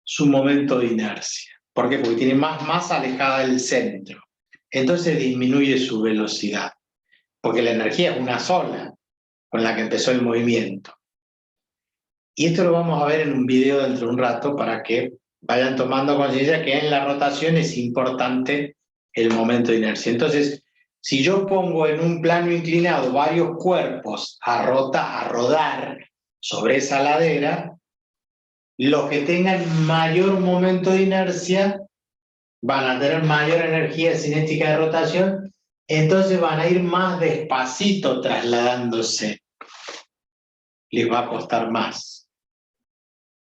su momento de inercia. ¿Por qué? Porque tiene más masa alejada del centro. Entonces disminuye su velocidad, porque la energía es una sola con la que empezó el movimiento. Y esto lo vamos a ver en un video dentro de un rato para que vayan tomando conciencia que en la rotación es importante el momento de inercia. Entonces, si yo pongo en un plano inclinado varios cuerpos a rodar sobre esa ladera, los que tengan mayor momento de inercia van a tener mayor energía cinética de rotación, entonces van a ir más despacito trasladándose. Les va a costar más.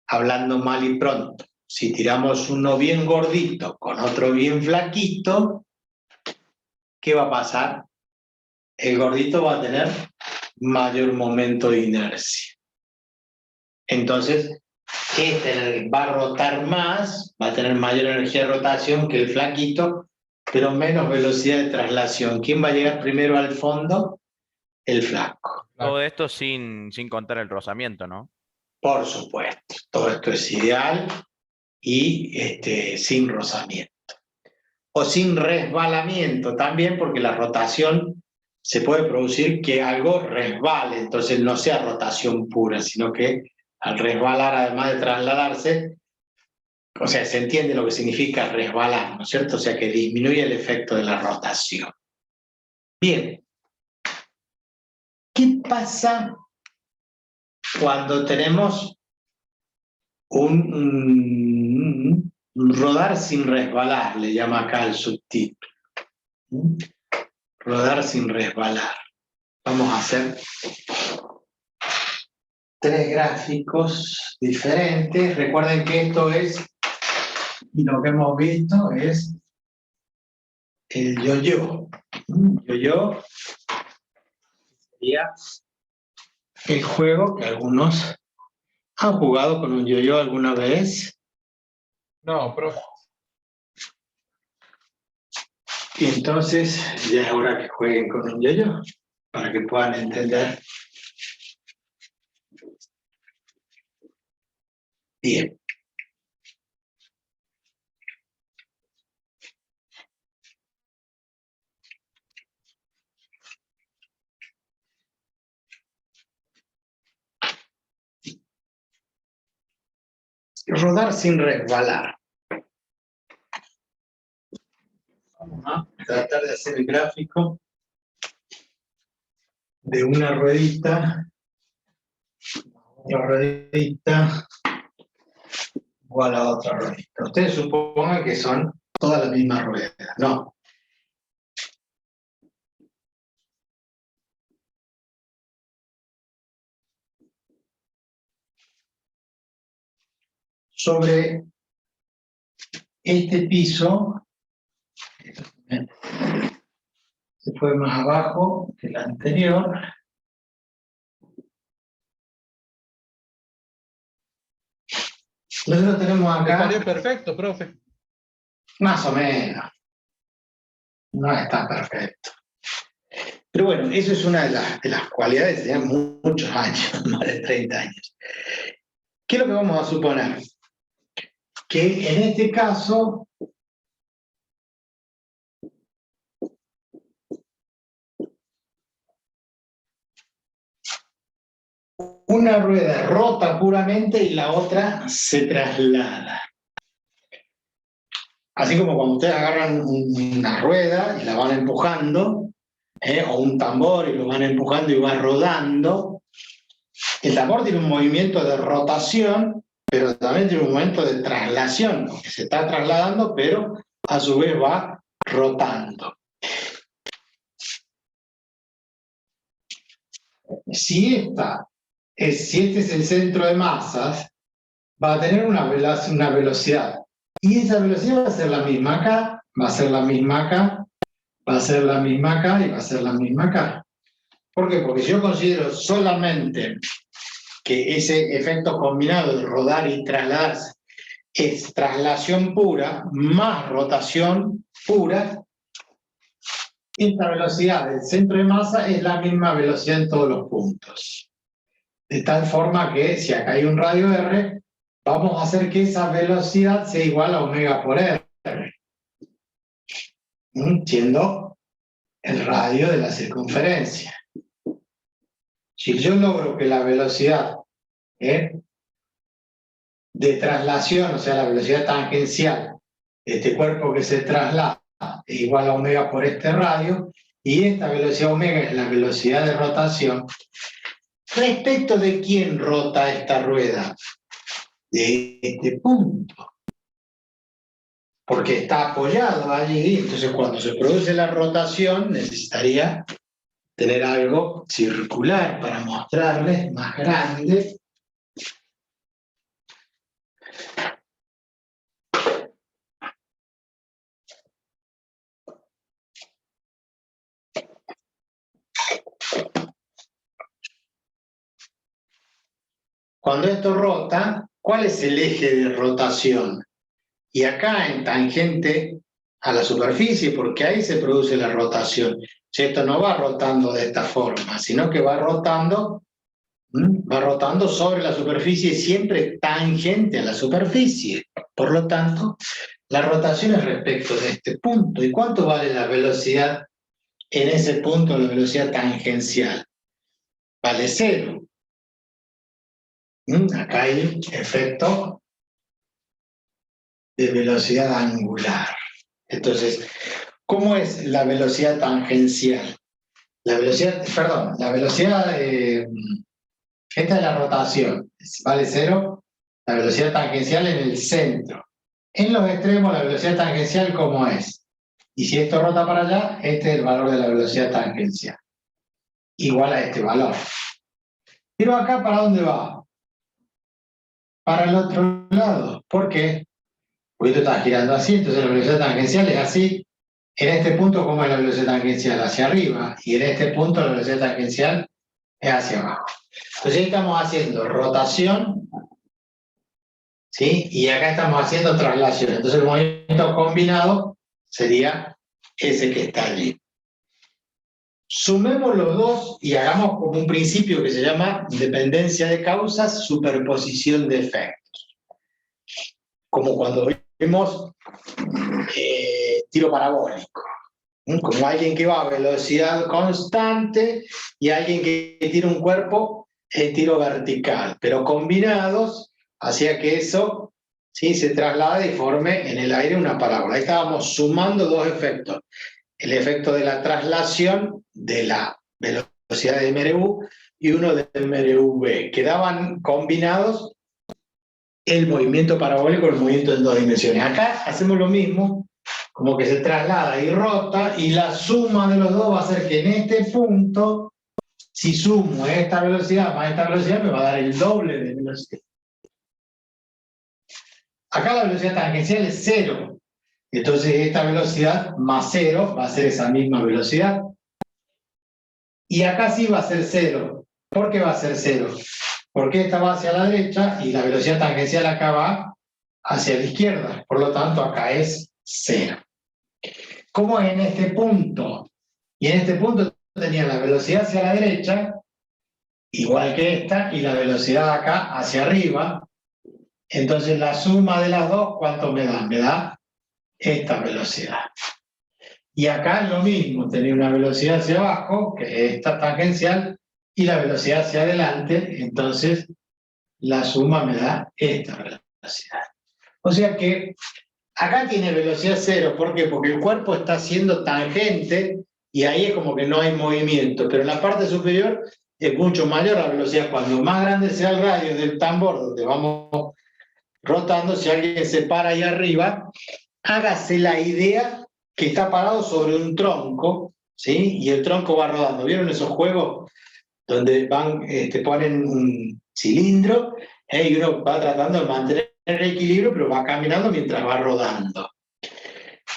Hablando mal y pronto, si tiramos uno bien gordito con otro bien flaquito, ¿qué va a pasar? El gordito va a tener mayor momento de inercia. Entonces, este va a rotar más, va a tener mayor energía de rotación que el flaquito, pero menos velocidad de traslación. ¿Quién va a llegar primero al fondo? El flaco. Todo esto sin contar el rozamiento, ¿no? Por supuesto, todo esto es ideal y sin rozamiento. O sin resbalamiento también, porque la rotación se puede producir que algo resbale, entonces no sea rotación pura, sino que al resbalar, además de trasladarse, o sea, se entiende lo que significa resbalar, ¿no es cierto? O sea, que disminuye el efecto de la rotación. Bien. ¿Qué pasa cuando tenemos un rodar sin resbalar? Le llama acá el subtítulo. Rodar sin resbalar. Vamos a hacer 3 gráficos diferentes. Recuerden que esto es, y lo que hemos visto es el yo-yo. Yo-yo sería el juego que algunos han jugado con un yo-yo alguna vez. No, profe. Y entonces ya es hora que jueguen con un yo-yo para que puedan entender. Bien. rodar sin resbalar. Vamos a tratar de hacer el gráfico de una ruedita igual a otra ruedita. Ustedes supongan que son todas las mismas ruedas, ¿no? Sobre este piso, se fue más abajo que el anterior. Nosotros tenemos Me acá, salió perfecto, profe. más o menos, no está perfecto. Pero bueno, eso es una de las cualidades de muchos años, más de 30 años. ¿Qué es lo que vamos a suponer? Que en este caso, una rueda rota puramente y la otra se traslada. Así como cuando ustedes agarran una rueda y la van empujando, o un tambor y lo van empujando y va rodando, el tambor tiene un movimiento de rotación, pero también tiene un movimiento de traslación, porque se está trasladando, pero a su vez va rotando. Si este es el centro de masas, va a tener una velocidad. Y esa velocidad va a ser la misma acá, va a ser la misma acá, va a ser la misma acá y va a ser la misma acá. ¿Por qué? Porque si yo considero solamente que ese efecto combinado de rodar y trasladarse es traslación pura más rotación pura, esta velocidad del centro de masa es la misma velocidad en todos los puntos. De tal forma que si acá hay un radio R, vamos a hacer que esa velocidad sea igual a omega por R, siendo el radio de la circunferencia. Si yo logro que la velocidad de traslación, o sea, la velocidad tangencial de este cuerpo que se traslada, es igual a omega por este radio, y esta velocidad omega es la velocidad de rotación, ¿respecto de quién rota esta rueda? De este punto. Porque está apoyado allí, entonces cuando se produce la rotación necesitaría tener algo circular para mostrarles más grande. Cuando esto rota, ¿cuál es el eje de rotación? Y acá en tangente a la superficie, porque ahí se produce la rotación. Si esto no va rotando de esta forma, sino que va rotando sobre la superficie, siempre tangente a la superficie. Por lo tanto, la rotación es respecto de este punto. ¿Y cuánto vale la velocidad en ese punto, la velocidad tangencial? Vale 0. Acá hay efecto de velocidad angular. Entonces, ¿cómo es la velocidad tangencial? La velocidad, esta es la rotación, vale 0, la velocidad tangencial en el centro. En los extremos, la velocidad tangencial, ¿cómo es? Y si esto rota para allá, este es el valor de la velocidad tangencial. Igual a este valor. Pero acá, ¿para dónde va? Para el otro lado. ¿Por qué? Porque esto está girando así, entonces la velocidad tangencial es así. En este punto, ¿cómo es la velocidad tangencial? Hacia arriba. Y en este punto, la velocidad tangencial es hacia abajo. Entonces ahí estamos haciendo rotación, ¿sí? Y acá estamos haciendo traslación. Entonces el movimiento combinado sería ese que está allí. Sumemos los dos y hagamos como un principio que se llama dependencia de causas, superposición de efectos. Como cuando vemos tiro parabólico. Como alguien que va a velocidad constante y alguien que tira un cuerpo en tiro vertical, pero combinados hacía que eso ¿sí? Se traslada y forme en el aire una parábola. Ahí estábamos sumando dos efectos. El efecto de la traslación de la velocidad de MRU y uno de MRV. Quedaban combinados el movimiento parabólico y el movimiento en dos dimensiones. Acá hacemos lo mismo, como que se traslada y rota, y la suma de los dos va a hacer que en este punto, si sumo esta velocidad más esta velocidad, me va a dar el doble de velocidad. Acá la velocidad tangencial es 0. Entonces esta velocidad más 0 va a ser esa misma velocidad. Y acá sí va a ser 0. ¿Por qué va a ser 0? Porque esta va hacia la derecha y la velocidad tangencial acá va hacia la izquierda. Por lo tanto, acá es 0. ¿Cómo es en este punto? Y en este punto tenía la velocidad hacia la derecha, igual que esta, y la velocidad acá hacia arriba. Entonces la suma de las dos, ¿cuánto me da? Me da esta velocidad. Y acá es lo mismo, tenía una velocidad hacia abajo, que es esta tangencial, y la velocidad hacia adelante, entonces la suma me da esta velocidad. O sea que acá tiene velocidad 0, ¿por qué? Porque el cuerpo está siendo tangente y ahí es como que no hay movimiento, pero en la parte superior es mucho mayor la velocidad. Cuando más grande sea el radio del tambor donde vamos rotando, si alguien se para ahí arriba, hágase la idea que está parado sobre un tronco, ¿sí? Y el tronco va rodando. ¿Vieron esos juegos donde ponen un cilindro y uno va tratando de mantener el equilibrio, pero va caminando mientras va rodando?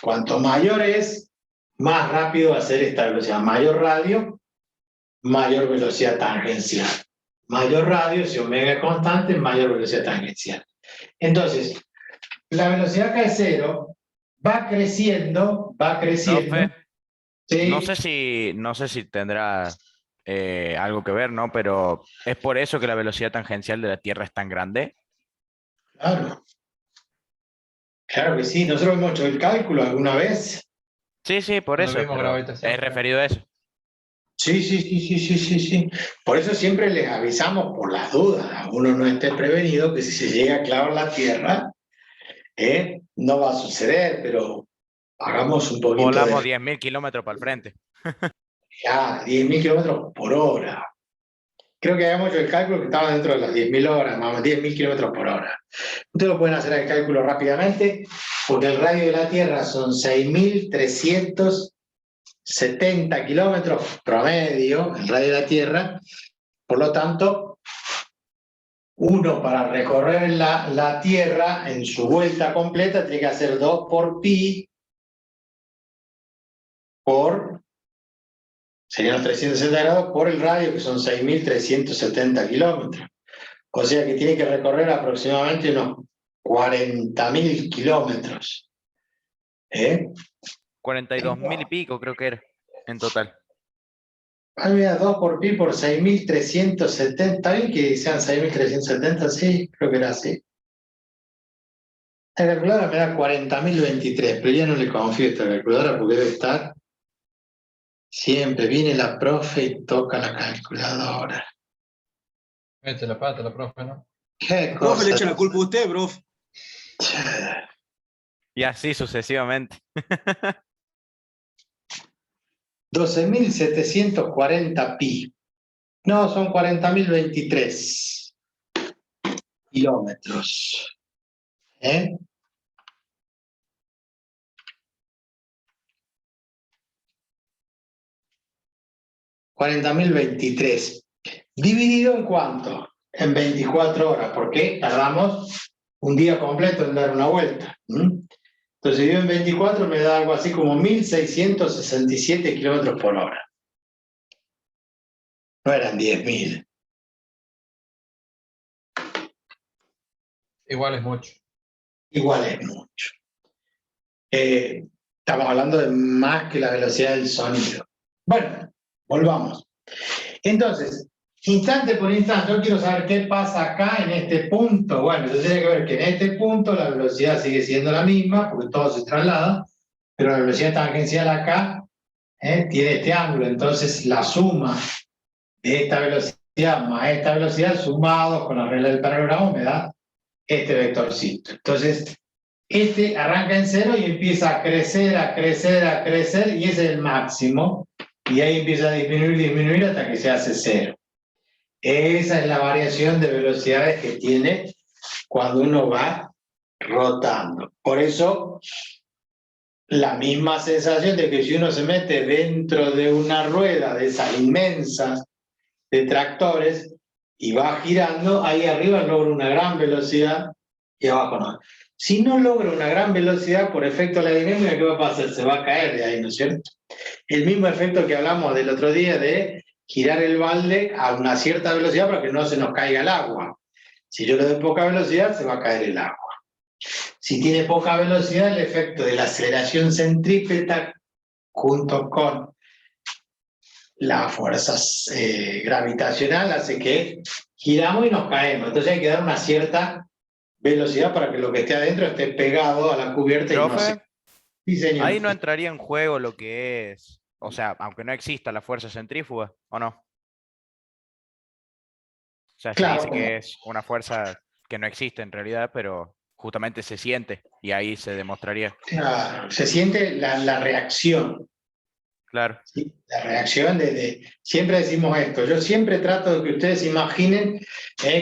Cuanto mayor es, más rápido va a ser esta velocidad. Mayor radio, mayor velocidad tangencial. Mayor radio, si omega es constante, mayor velocidad tangencial. Entonces, la velocidad acá es 0, va creciendo. Profe, ¿sí? no sé si tendrá algo que ver, ¿no? Pero ¿es por eso que la velocidad tangencial de la Tierra es tan grande? Claro. Claro que sí. Nosotros hemos hecho el cálculo alguna vez. Sí, por Cuando eso. vimos Pero gravitación, es claro. referido a eso. Sí. Por eso siempre les avisamos por las dudas. Uno no esté prevenido que si se llega a clavar la Tierra, no va a suceder, pero hagamos un poquito Volamos de... 10.000 kilómetros para el frente. Ya, 10.000 kilómetros por hora. Creo que habíamos hecho el cálculo que estaba dentro de las 10.000 horas, más o menos 10.000 kilómetros por hora. Ustedes lo pueden hacer el cálculo rápidamente, porque el radio de la Tierra son 6.370 kilómetros promedio, el radio de la Tierra. Por lo tanto, uno para recorrer la Tierra en su vuelta completa tiene que hacer 2 por pi serían 360 grados por el radio, que son 6.370 kilómetros. O sea que tiene que recorrer aproximadamente unos 40.000 kilómetros. 42.000 y pico creo que era en total. Mira, 2 por pi por 6.370, ¿está bien que sean 6.370? Sí, creo que era así. La calculadora me da 40.023, pero ya no le confío a esta calculadora porque debe estar... Siempre viene la profe y toca la calculadora. Mete la pata la profe, ¿no? ¿Qué Profe, le cosa? echa la culpa a usted, profe. Y así sucesivamente. 12.740 pi. No, son 40.023 kilómetros. 40.023. ¿Dividido en cuánto? En 24 horas, porque tardamos un día completo en dar una vuelta. Entonces, dividido en 24 me da algo así como 1.667 kilómetros por hora. No eran 10.000. Igual es mucho. Igual es mucho. Estamos hablando de más que la velocidad del sonido. Bueno, volvamos. Entonces, instante por instante, yo quiero saber qué pasa acá en este punto. Bueno, yo tiene que ver que en este punto la velocidad sigue siendo la misma, porque todo se traslada, pero la velocidad tangencial acá tiene este ángulo. Entonces, la suma de esta velocidad más esta velocidad sumados con la regla del paralelogramo me da este vectorcito. Entonces, este arranca en 0 y empieza a crecer, a crecer, a crecer, y ese es el máximo, y ahí empieza a disminuir, disminuir hasta que se hace 0. Esa es la variación de velocidades que tiene cuando uno va rotando. Por eso, la misma sensación de que si uno se mete dentro de una rueda de esas inmensas de tractores y va girando, ahí arriba logra una gran velocidad y abajo no. Si no logra una gran velocidad por efecto de la dinámica, ¿qué va a pasar? Se va a caer de ahí, ¿no es cierto? El mismo efecto que hablamos del otro día de girar el balde a una cierta velocidad para que no se nos caiga el agua. Si yo le doy poca velocidad, se va a caer el agua. Si tiene poca velocidad, el efecto de la aceleración centrípeta junto con la fuerza gravitacional hace que giramos y nos caemos. Entonces hay que dar una cierta velocidad para que lo que esté adentro esté pegado a la cubierta y no Profe, se... Sí, señor. ahí no entraría en juego lo que es, o sea, aunque no exista la fuerza centrífuga, ¿o no? O sea, se Claro. dice que es una fuerza que no existe en realidad, pero justamente se siente y ahí se demostraría. Claro, se siente la reacción. Claro. ¿Sí? La reacción siempre decimos esto, yo siempre trato de que ustedes imaginen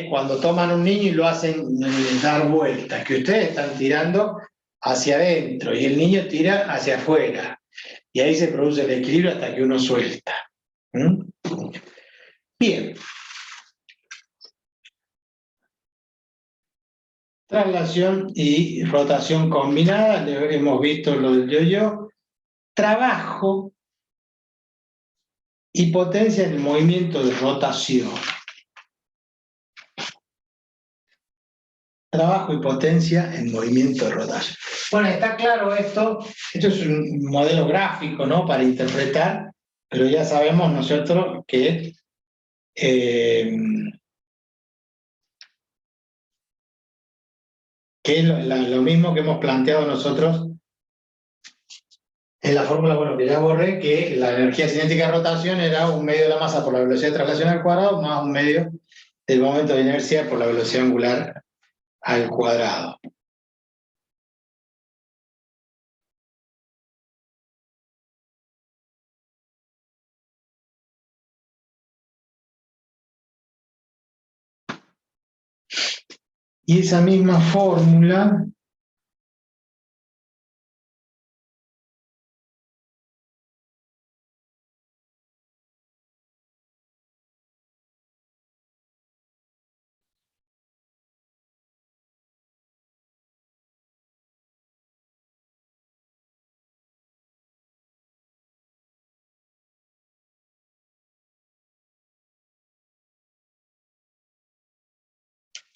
cuando toman un niño y lo hacen dar vueltas, que ustedes están tirando hacia adentro y el niño tira hacia afuera, y ahí se produce el equilibrio hasta que uno suelta. ¿Mm? Bien. Traslación y rotación combinada, hemos visto lo del yo-yo. Trabajo y potencia en el movimiento de rotación. Trabajo y potencia en movimiento de rotación. Bueno, está claro esto es un modelo gráfico, ¿no? Para interpretar, pero ya sabemos nosotros que es lo mismo que hemos planteado nosotros en la fórmula, bueno, que ya borré, que la energía cinética de rotación era un medio de la masa por la velocidad de traslación al cuadrado más un medio del momento de inercia por la velocidad angular al cuadrado. Y esa misma fórmula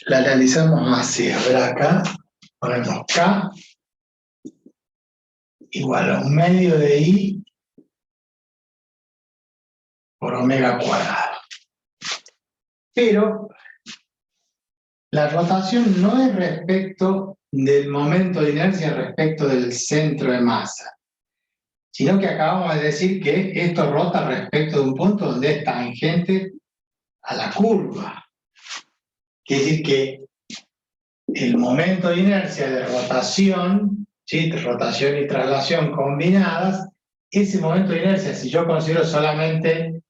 la analizamos así. A ver acá, ponemos K igual a un medio de I por omega cuadrado. Pero la rotación no es respecto del momento de inercia respecto del centro de masa, sino que acabamos de decir que esto rota respecto de un punto donde es tangente a la curva. Quiere decir que el momento de inercia de rotación, ¿sí? De rotación y traslación combinadas, ese momento de inercia, si yo considero solamente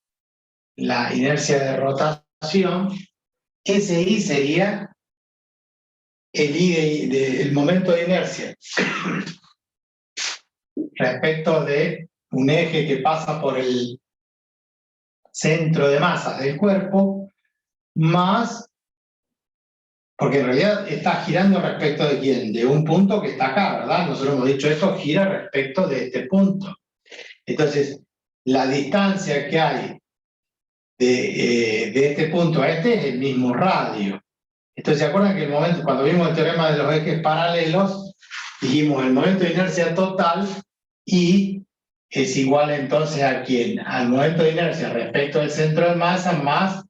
la inercia de rotación, ese I sería el I el momento de inercia respecto de un eje que pasa por el centro de masas del cuerpo, más, porque en realidad está girando respecto de quién, de un punto que está acá, ¿verdad? Nosotros hemos dicho esto gira respecto de este punto. Entonces, la distancia que hay de este punto a este es el mismo radio. Entonces, ¿se acuerdan que el momento, cuando vimos el teorema de los ejes paralelos, dijimos el momento de inercia total y es igual entonces a quién? Al momento de inercia respecto del centro de masa más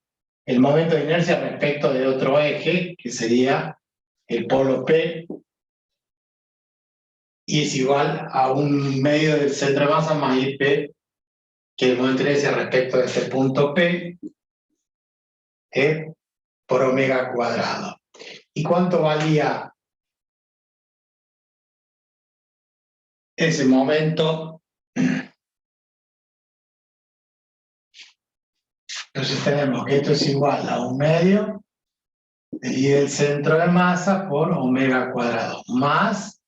el momento de inercia respecto de otro eje, que sería el polo P, y es igual a un medio del centro de masa más IP, que el momento de inercia respecto de este punto P, por omega cuadrado. ¿Y cuánto valía ese momento? Entonces tenemos que esto es igual a 1/2 dividido el centro de masa por omega cuadrado, más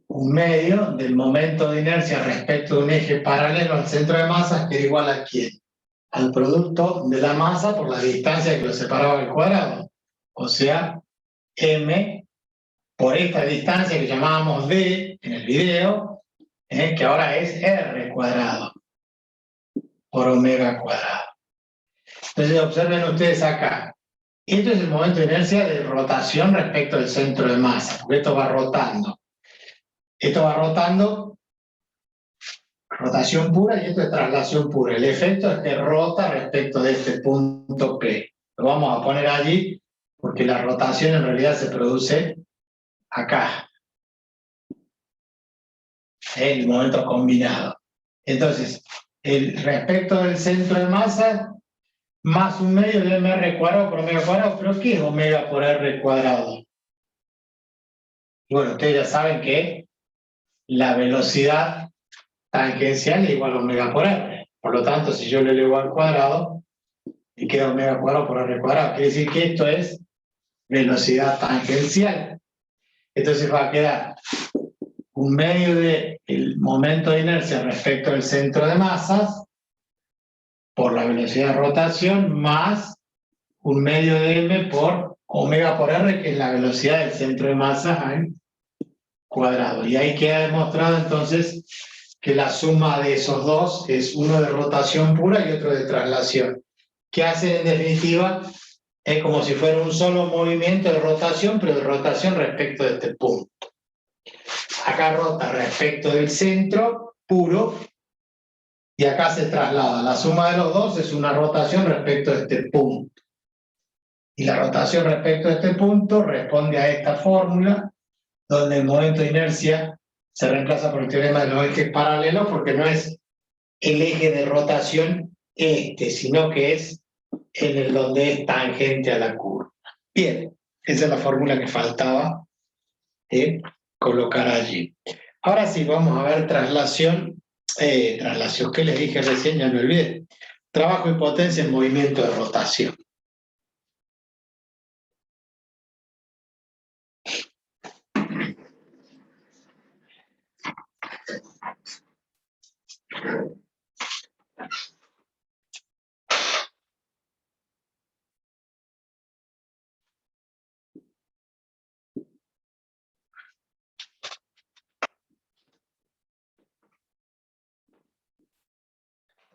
1/2 del momento de inercia respecto de un eje paralelo al centro de masa, que era igual a ¿quién? Al producto de la masa por la distancia que lo separaba al cuadrado. O sea, m por esta distancia que llamábamos d en el video, que ahora es r cuadrado por omega cuadrado. Entonces observen ustedes acá. Esto es el momento de inercia de rotación respecto al centro de masa, porque esto va rotando. Esto va rotando, rotación pura, y esto es traslación pura. El efecto es que rota respecto de este punto P. Lo vamos a poner allí, porque la rotación en realidad se produce acá, en el momento combinado. Entonces, respecto del centro de masa, más 1/2 de mr cuadrado por omega cuadrado, pero ¿qué es omega por r cuadrado? Y bueno, ustedes ya saben que la velocidad tangencial es igual a omega por r. Por lo tanto, si yo le elevo al cuadrado, y queda omega cuadrado por r cuadrado. Quiere decir que esto es velocidad tangencial. Entonces va a quedar 1/2 del momento de inercia respecto al centro de masas por la velocidad de rotación más 1/2 de m por omega por r, que es la velocidad del centro de masas al cuadrado. Y ahí queda demostrado entonces que la suma de esos dos es uno de rotación pura y otro de traslación. ¿Qué hace en definitiva? Es como si fuera un solo movimiento de rotación, pero de rotación respecto de este punto. Acá rota respecto del centro puro y acá se traslada. La suma de los dos es una rotación respecto de este punto. Y la rotación respecto de este punto responde a esta fórmula, donde el momento de inercia se reemplaza por el teorema de los ejes paralelos, porque no es el eje de rotación sino que es en el donde es tangente a la curva. Bien, esa es la fórmula que faltaba colocar allí. Ahora sí, vamos a ver traslación, ¿qué les dije recién? Ya me olvidé. Trabajo y potencia en movimiento de rotación.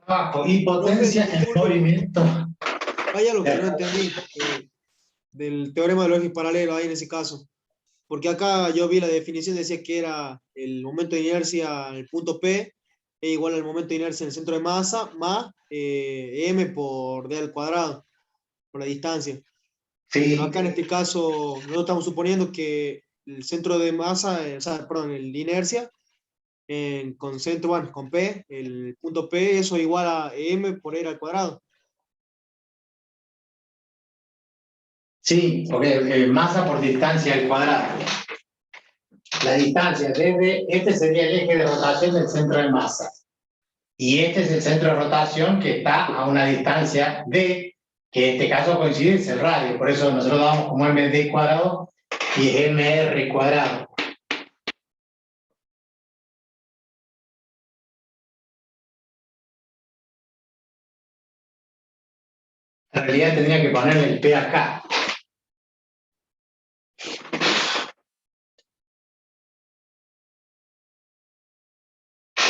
Trabajo y potencia en movimiento. Hay algo que no entendí del teorema de los ejes paralelos ahí en ese caso. Porque acá yo vi la definición, decía que era el momento de inercia en el punto P es igual al momento de inercia en el centro de masa más m por d al cuadrado, por la distancia. Sí. Pero acá en este caso, nosotros estamos suponiendo que el centro de masa, el de inercia, con P, el punto P, eso igual a m por r al cuadrado. Sí, porque masa por distancia al cuadrado. La distancia desde, este sería el eje de rotación del centro de masa. Y este es el centro de rotación que está a una distancia d, que en este caso coincide, es el radio. Por eso nosotros damos como md cuadrado y es mr cuadrado. En realidad tendría que ponerle el p acá.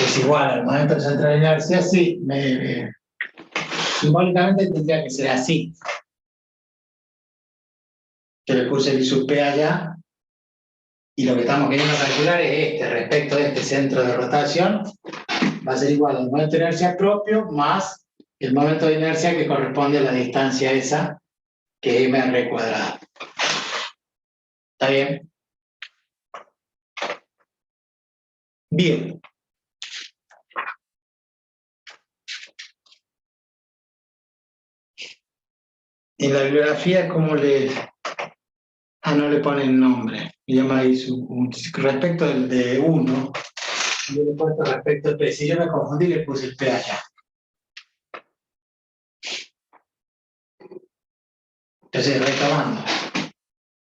Es igual al momento del centro de inercia, sí. Simbólicamente tendría que ser así. Yo le puse el I sub P allá, y lo que estamos queriendo calcular es respecto de este centro de rotación, va a ser igual al momento de inercia propio más el momento de inercia que corresponde a la distancia esa, que es mr cuadrado. ¿Está bien? Bien. En la bibliografía, como les no le ponen nombre. Llama ahí respecto del de 1. Yo le he puesto respecto al P. Si yo me confundí, le puse el P allá. Entonces, retomando.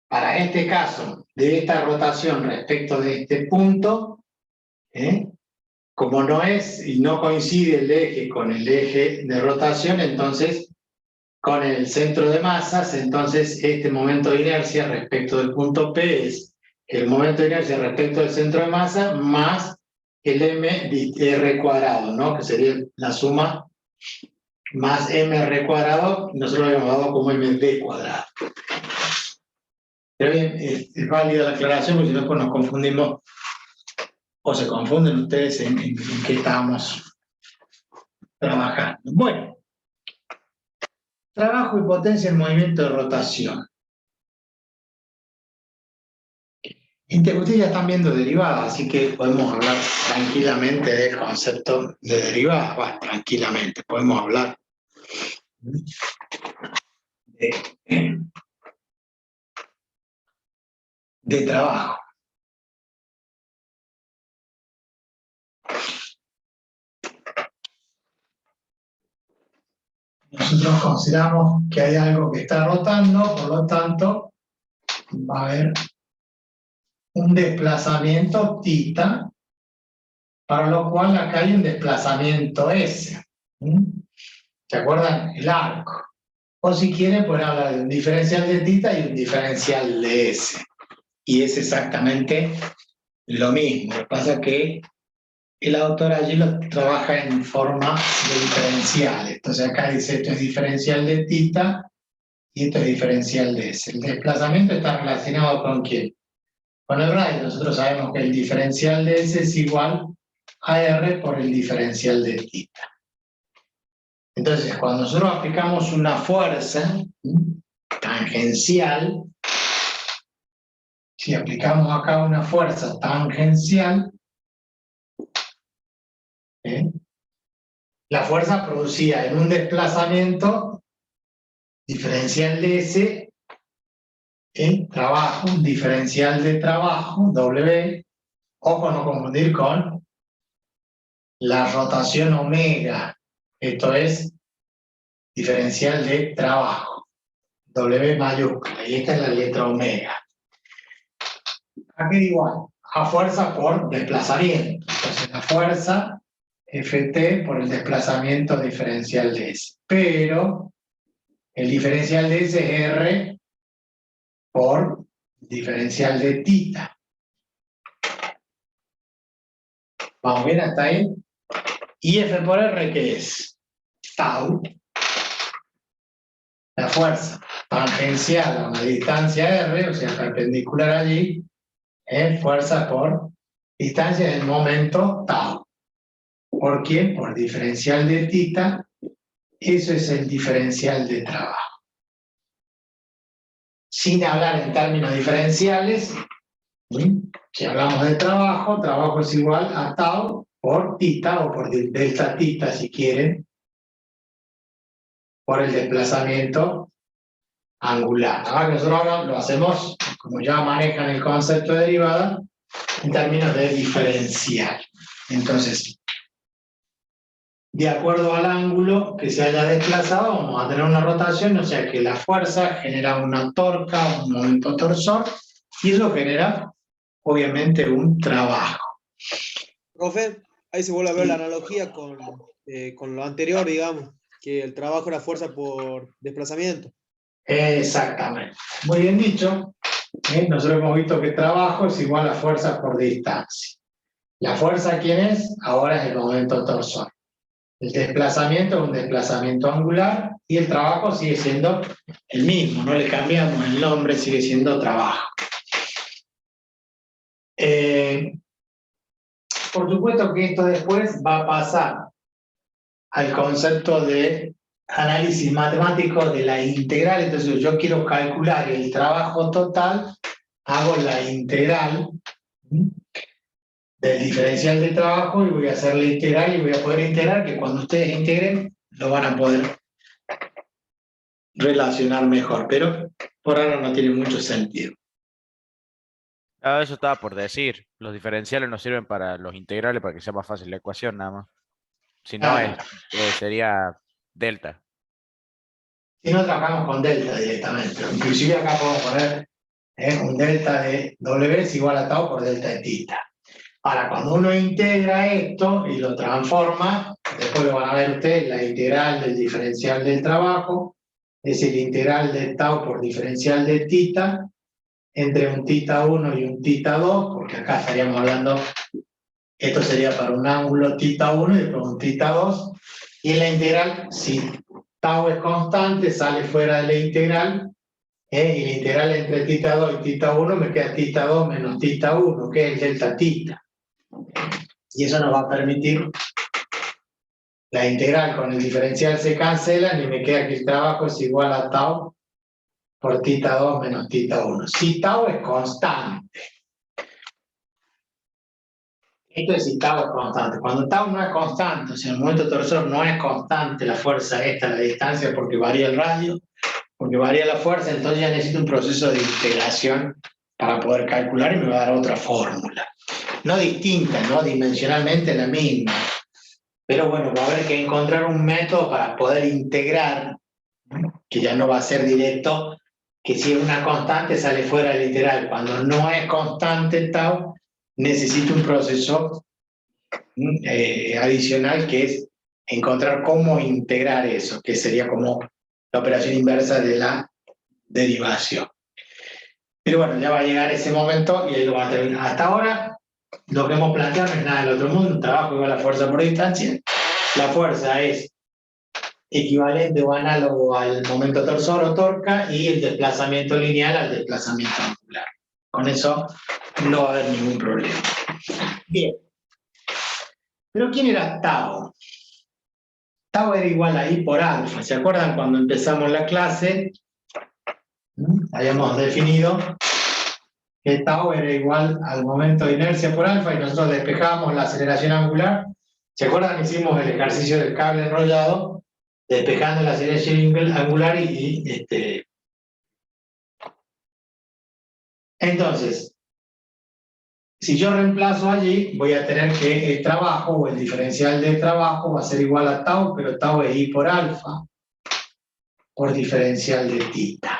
Para este caso, de esta rotación respecto de este punto, como no es y no coincide el eje con el eje de rotación, entonces, con el centro de masas, entonces este momento de inercia respecto del punto P es el momento de inercia respecto del centro de masa más el mr cuadrado, ¿no? Que sería la suma más mr cuadrado, nosotros lo habíamos dado como md cuadrado. Pero bien, es válida la aclaración, porque si no, pues nos confundimos, o se confunden ustedes en qué estamos trabajando. Bueno, trabajo y potencia en movimiento de rotación. En Teguti ya están viendo derivadas, así que podemos hablar tranquilamente del concepto de derivadas. Bueno, tranquilamente, podemos hablar de trabajo. Nosotros consideramos que hay algo que está rotando, por lo tanto, va a haber un desplazamiento θ, para lo cual acá hay un desplazamiento S. ¿Se acuerdan? El arco. O si quieren, pueden hablar de un diferencial de θ y un diferencial de S. Y es exactamente lo mismo. Lo que pasa es que el autor allí lo trabaja en forma de diferenciales. Entonces acá dice esto es diferencial de θ y esto es diferencial de S. El desplazamiento está relacionado ¿con quién? Con el radio. Nosotros sabemos que el diferencial de S es igual a R por el diferencial de θ. Entonces, cuando nosotros aplicamos una fuerza tangencial, si aplicamos acá una fuerza tangencial, la fuerza producida en un desplazamiento diferencial de S, trabajo, un diferencial de trabajo, W, ojo no confundir con la rotación omega, esto es diferencial de trabajo, W mayúscula, y esta es la letra omega. Aquí igual, a fuerza por desplazamiento, entonces la fuerza Ft por el desplazamiento diferencial de S, pero el diferencial de S es R por diferencial de θ. ¿Vamos bien hasta ahí? ¿Y F por R qué es? Tau. La fuerza tangencial a una distancia R, o sea, perpendicular allí, es fuerza por distancia del momento tau. ¿Por qué? Por diferencial de θ, eso es el diferencial de trabajo. Sin hablar en términos diferenciales, si hablamos de trabajo, trabajo es igual a tau por θ o por delta θ si quieren, por el desplazamiento angular. Ahora nosotros ahora lo hacemos, como ya manejan el concepto de derivada, en términos de diferencial. Entonces, de acuerdo al ángulo que se haya desplazado, vamos a tener una rotación, o sea que la fuerza genera una torca, un momento torsor, y eso genera, obviamente, un trabajo. Profe, ahí se vuelve a ver la analogía con lo anterior, digamos, que el trabajo era fuerza por desplazamiento. Exactamente. Muy bien dicho. Nosotros hemos visto que trabajo es igual a fuerza por distancia. ¿La fuerza quién es? Ahora es el momento torsor. El desplazamiento es un desplazamiento angular y el trabajo sigue siendo el mismo, no le cambiamos el nombre, sigue siendo trabajo. Por supuesto que esto después va a pasar al concepto de análisis matemático de la integral. Entonces yo quiero calcular el trabajo total, hago la integral del diferencial de trabajo y voy a hacer la integral y voy a poder integrar, que cuando ustedes integren lo van a poder relacionar mejor. Pero por ahora no tiene mucho sentido. Ah, eso estaba por decir. Los diferenciales nos sirven para los integrales para que sea más fácil la ecuación, nada más. Si no, Claro. sería delta. Si no, trabajamos con delta directamente. Inclusive acá podemos poner un delta de W es igual a tau por delta de tita. Ahora, cuando uno integra esto y lo transforma, después lo van a ver ustedes, la integral del diferencial del trabajo es el integral de tau por diferencial de tita entre un tita 1 y un tita 2, porque acá estaríamos hablando, esto sería para un ángulo tita 1 y después un tita 2, y en la integral, si tau es constante, sale fuera de la integral, y la integral entre tita 2 y tita 1 me queda tita 2 menos tita 1, que es el delta tita. Y eso nos va a permitir, la integral con el diferencial se cancelan y me queda que el trabajo es igual a tau por tita 2 menos tita 1. Si tau es constante. Esto es si tau es constante. Cuando tau no es constante, o sea, el momento torsor no es constante, la fuerza esta, la distancia, porque varía el radio, porque varía la fuerza, entonces ya necesito un proceso de integración para poder calcular y me va a dar otra fórmula. No distinta, no dimensionalmente la misma. Pero bueno, va a haber que encontrar un método para poder integrar, que ya no va a ser directo, que si es una constante sale fuera del integral. Cuando no es constante tau, necesito un proceso adicional que es encontrar cómo integrar eso, que sería como la operación inversa de la derivación. Pero bueno, ya va a llegar ese momento y ahí lo va a terminar. Hasta ahora, lo que hemos planteado no es nada del otro mundo, un trabajo igual a la fuerza por distancia. La fuerza es equivalente o análogo al momento torsor o torca y el desplazamiento lineal al desplazamiento angular. Con eso no va a haber ningún problema. Bien. ¿Pero quién era tau? Tau era igual a I por alfa. ¿Se acuerdan cuando empezamos la clase? Habíamos definido que tau era igual al momento de inercia por alfa y nosotros despejábamos la aceleración angular. ¿Se acuerdan? Hicimos el ejercicio del cable enrollado, despejando la aceleración angular Entonces, si yo reemplazo allí, voy a tener que el trabajo o el diferencial de trabajo va a ser igual a tau, pero tau es I por alfa por diferencial de tita.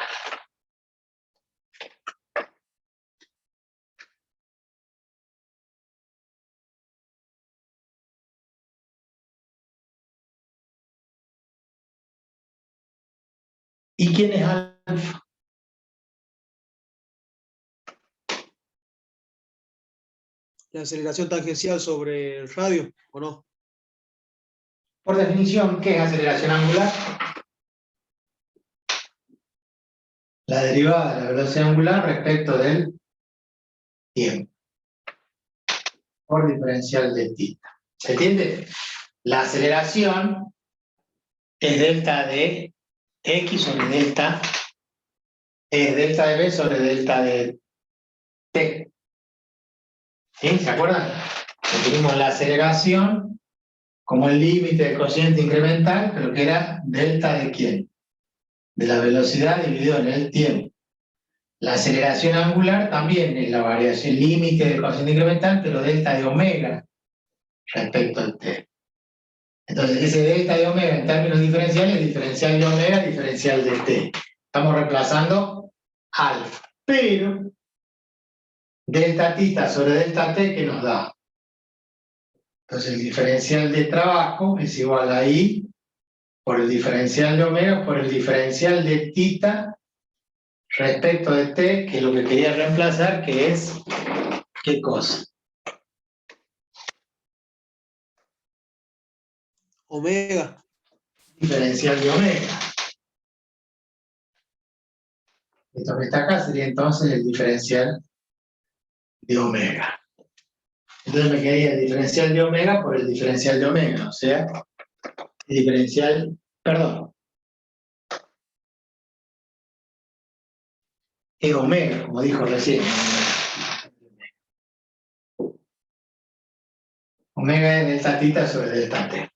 ¿Y quién es alfa? La aceleración tangencial sobre el radio, ¿o no? Por definición, ¿qué es aceleración angular? La derivada de la velocidad angular respecto del tiempo. Por diferencial de tita. ¿Se entiende? La aceleración es delta de x sobre delta, es delta de b sobre delta de t. ¿Sí? ¿Se acuerdan? Definimos la aceleración como el límite del cociente incremental, pero que era delta de ¿quién? De la velocidad dividido en el tiempo. La aceleración angular también es la variación límite del cociente incremental, pero delta de omega respecto al t. Entonces, ese delta de omega en términos diferenciales, diferencial de omega, diferencial de t. Estamos reemplazando alfa. Pero, delta tita sobre delta t, ¿qué nos da? Entonces, el diferencial de trabajo es igual a I por el diferencial de omega por el diferencial de tita respecto de t, que es lo que quería reemplazar, que es, ¿qué cosa? Omega. Diferencial de omega. Esto que está acá sería entonces el diferencial de omega. Entonces me quedaría el diferencial de omega por el diferencial de omega, o sea, el diferencial, perdón, es omega, como dijo recién. Omega es delta tita sobre delta t.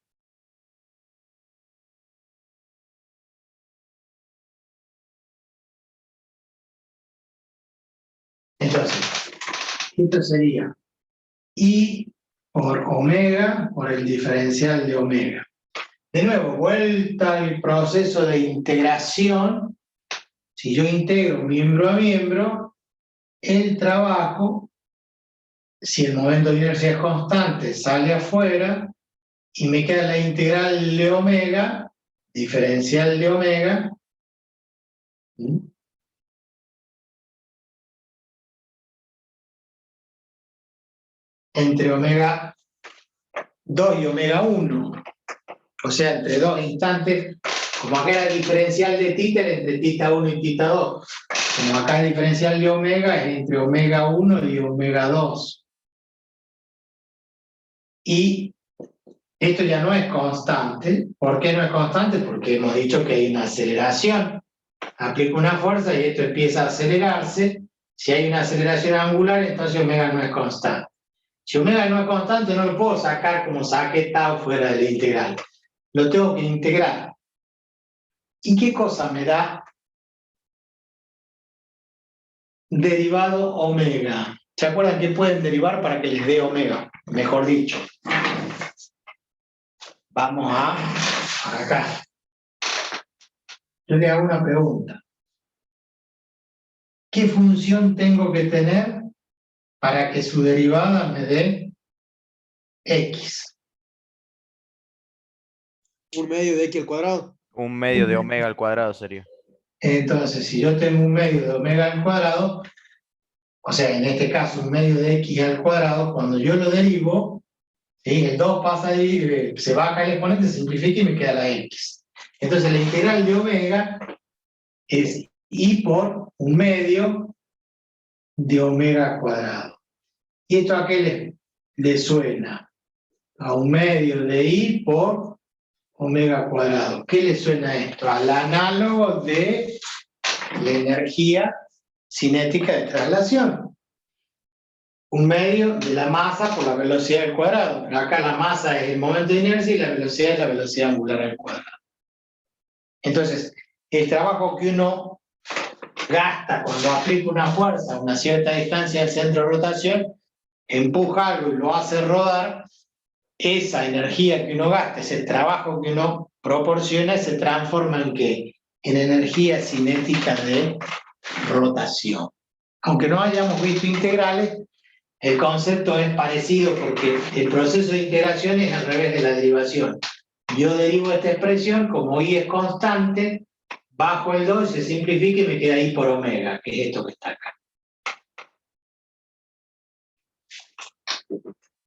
Esto sería I por omega por el diferencial de omega. De nuevo, vuelta al proceso de integración. Si yo integro miembro a miembro, el trabajo, si el momento de inercia es constante, sale afuera y me queda la integral de omega, diferencial de omega, entre omega 2 y omega 1. O sea, entre dos instantes, como acá era el diferencial de θ, era entre θ1 y θ2. Como acá el diferencial de omega es entre omega 1 y omega 2. Y esto ya no es constante. ¿Por qué no es constante? Porque hemos dicho que hay una aceleración. Aplico una fuerza y esto empieza a acelerarse. Si hay una aceleración angular, entonces omega no es constante. Si omega no es constante, no lo puedo sacar como saqué tau fuera de la integral. Lo tengo que integrar. ¿Y qué cosa me da derivado omega? ¿Se acuerdan que pueden derivar para que les dé omega? Mejor dicho. Vamos a acá. Yo le hago una pregunta. ¿Qué función tengo que tener para que su derivada me dé x? Un medio de x al cuadrado. Un medio de omega al cuadrado sería. Entonces, si yo tengo un medio de omega al cuadrado, o sea, en este caso un medio de x al cuadrado, cuando yo lo derivo, ¿sí? El 2 pasa ahí, se baja el exponente, se simplifica y me queda la x. Entonces la integral de omega es i por un medio de omega cuadrado. ¿Y esto a qué le suena? A un medio de i por omega cuadrado. ¿Qué le suena esto? Al análogo de la energía cinética de traslación. Un medio de la masa por la velocidad al cuadrado. Pero acá la masa es el momento de inercia y la velocidad es la velocidad angular al cuadrado. Entonces, el trabajo que uno gasta cuando aplica una fuerza a una cierta distancia del centro de rotación, empuja algo y lo hace rodar, esa energía que uno gasta, ese trabajo que uno proporciona, se transforma en ¿qué? En energía cinética de rotación. Aunque no hayamos visto integrales, el concepto es parecido porque el proceso de integración es al revés de la derivación. Yo derivo esta expresión, como i es constante, bajo el 2, se simplifica y me queda i por omega, que es esto que está acá.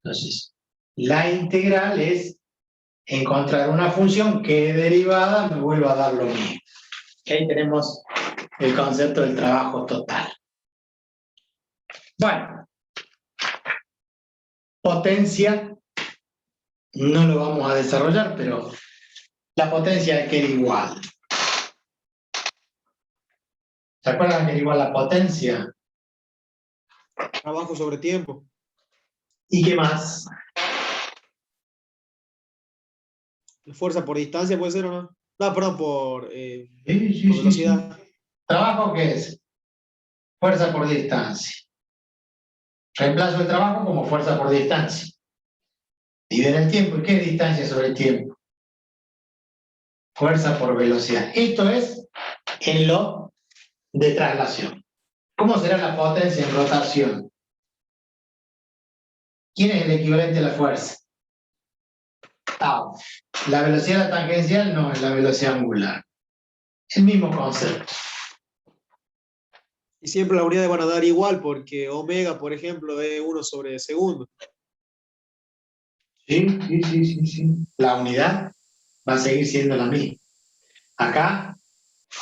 Entonces, la integral es encontrar una función que derivada me vuelva a dar lo mismo. Ahí tenemos el concepto del trabajo total. Bueno, potencia, no lo vamos a desarrollar, pero la potencia que era igual. ¿Se acuerdan que era igual la potencia? Trabajo sobre tiempo. ¿Y qué más? La fuerza por distancia puede ser o no. No, perdón, por Sí, velocidad. ¿Trabajo qué es? Fuerza por distancia. Reemplazo el trabajo como fuerza por distancia. Divide el tiempo. ¿Y qué es distancia sobre el tiempo? Fuerza por velocidad. Esto es en lo de traslación. ¿Cómo será la potencia en rotación? ¿Quién es el equivalente a la fuerza? Tau. La velocidad de la tangencial no es la velocidad angular. El mismo concepto. Y siempre las unidades van a dar igual porque omega, por ejemplo, es 1 sobre segundo. Sí. La unidad va a seguir siendo la misma. Acá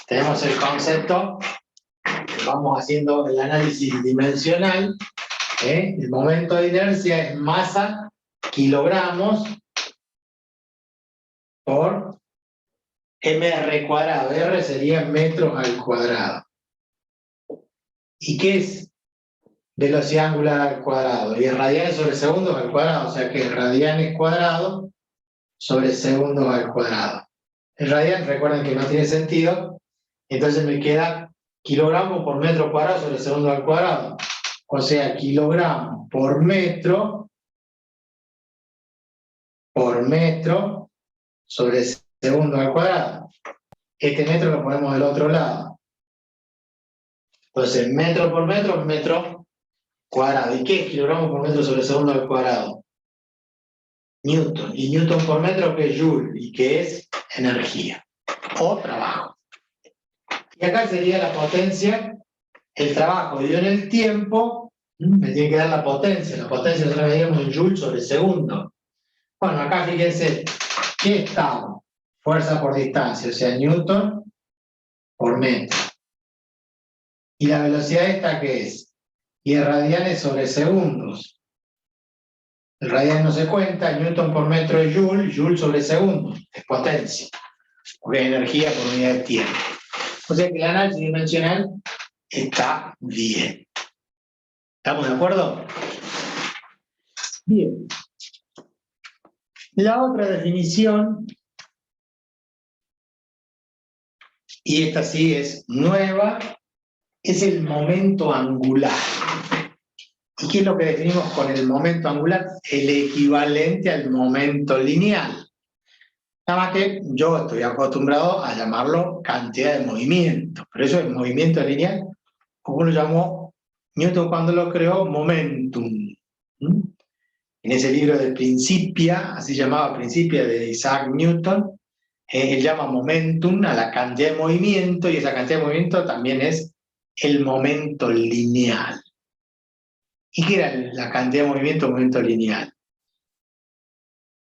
tenemos el concepto, vamos haciendo el análisis dimensional. El momento de inercia es masa, kilogramos, por mr cuadrado. R sería metros al cuadrado. ¿Y qué es velocidad angular al cuadrado? Y es radianes sobre segundos al cuadrado, o sea que es radianes cuadrado sobre segundos al cuadrado. El radian, recuerden que no tiene sentido, entonces me queda kilogramos por metro cuadrado sobre segundo al cuadrado. o sea, kilogramos por metro sobre segundo al cuadrado. Este metro lo ponemos del otro lado. Entonces, metro por metro cuadrado. ¿Y qué es kilogramos por metro sobre segundo al cuadrado? Newton. Y Newton por metro, que es Joule, y que es energía o trabajo. Y acá sería la potencia, el trabajo dividido en el tiempo, me tiene que dar la potencia nosotros la medimos en Joule sobre segundo. Bueno, acá fíjense, ¿qué estado? Fuerza por distancia, o sea, Newton por metro. ¿Y la velocidad esta qué es? Y es radianes sobre segundos. El radian no se cuenta, Newton por metro es Joule, Joule sobre segundo, es potencia, porque es energía por unidad de tiempo. O sea que el análisis dimensional está bien. ¿Estamos de acuerdo? Bien. La otra definición, y esta sí es nueva, es el momento angular. ¿Y qué es lo que definimos con el momento angular? El equivalente al momento lineal. Nada más que yo estoy acostumbrado a llamarlo cantidad de movimiento, pero eso es movimiento lineal, como lo llamó Newton cuando lo creó, momentum. En ese libro de Principia, así llamaba Principia de Isaac Newton, él llama momentum a la cantidad de movimiento, y esa cantidad de movimiento también es el momento lineal. ¿Y qué era la cantidad de momento lineal?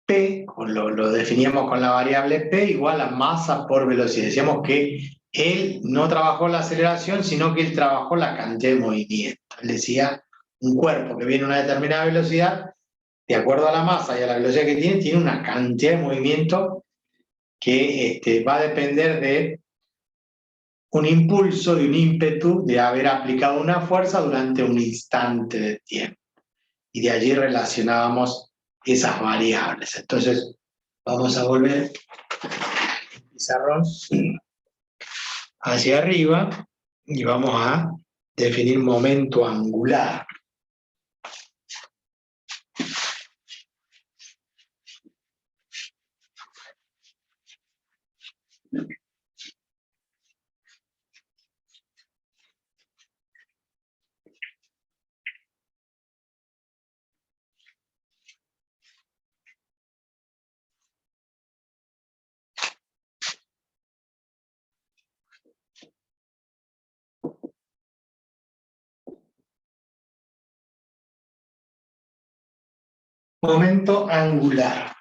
P, lo definíamos con la variable P, igual a masa por velocidad. Decíamos que él no trabajó la aceleración, sino que él trabajó la cantidad de movimiento. Él decía, un cuerpo que viene a una determinada velocidad, de acuerdo a la masa y a la velocidad que tiene una cantidad de movimiento que va a depender de un impulso, de un ímpetu, de haber aplicado una fuerza durante un instante de tiempo. Y de allí relacionábamos esas variables. Entonces, vamos a volver el pizarrón hacia arriba y vamos a definir momento angular. Momento angular.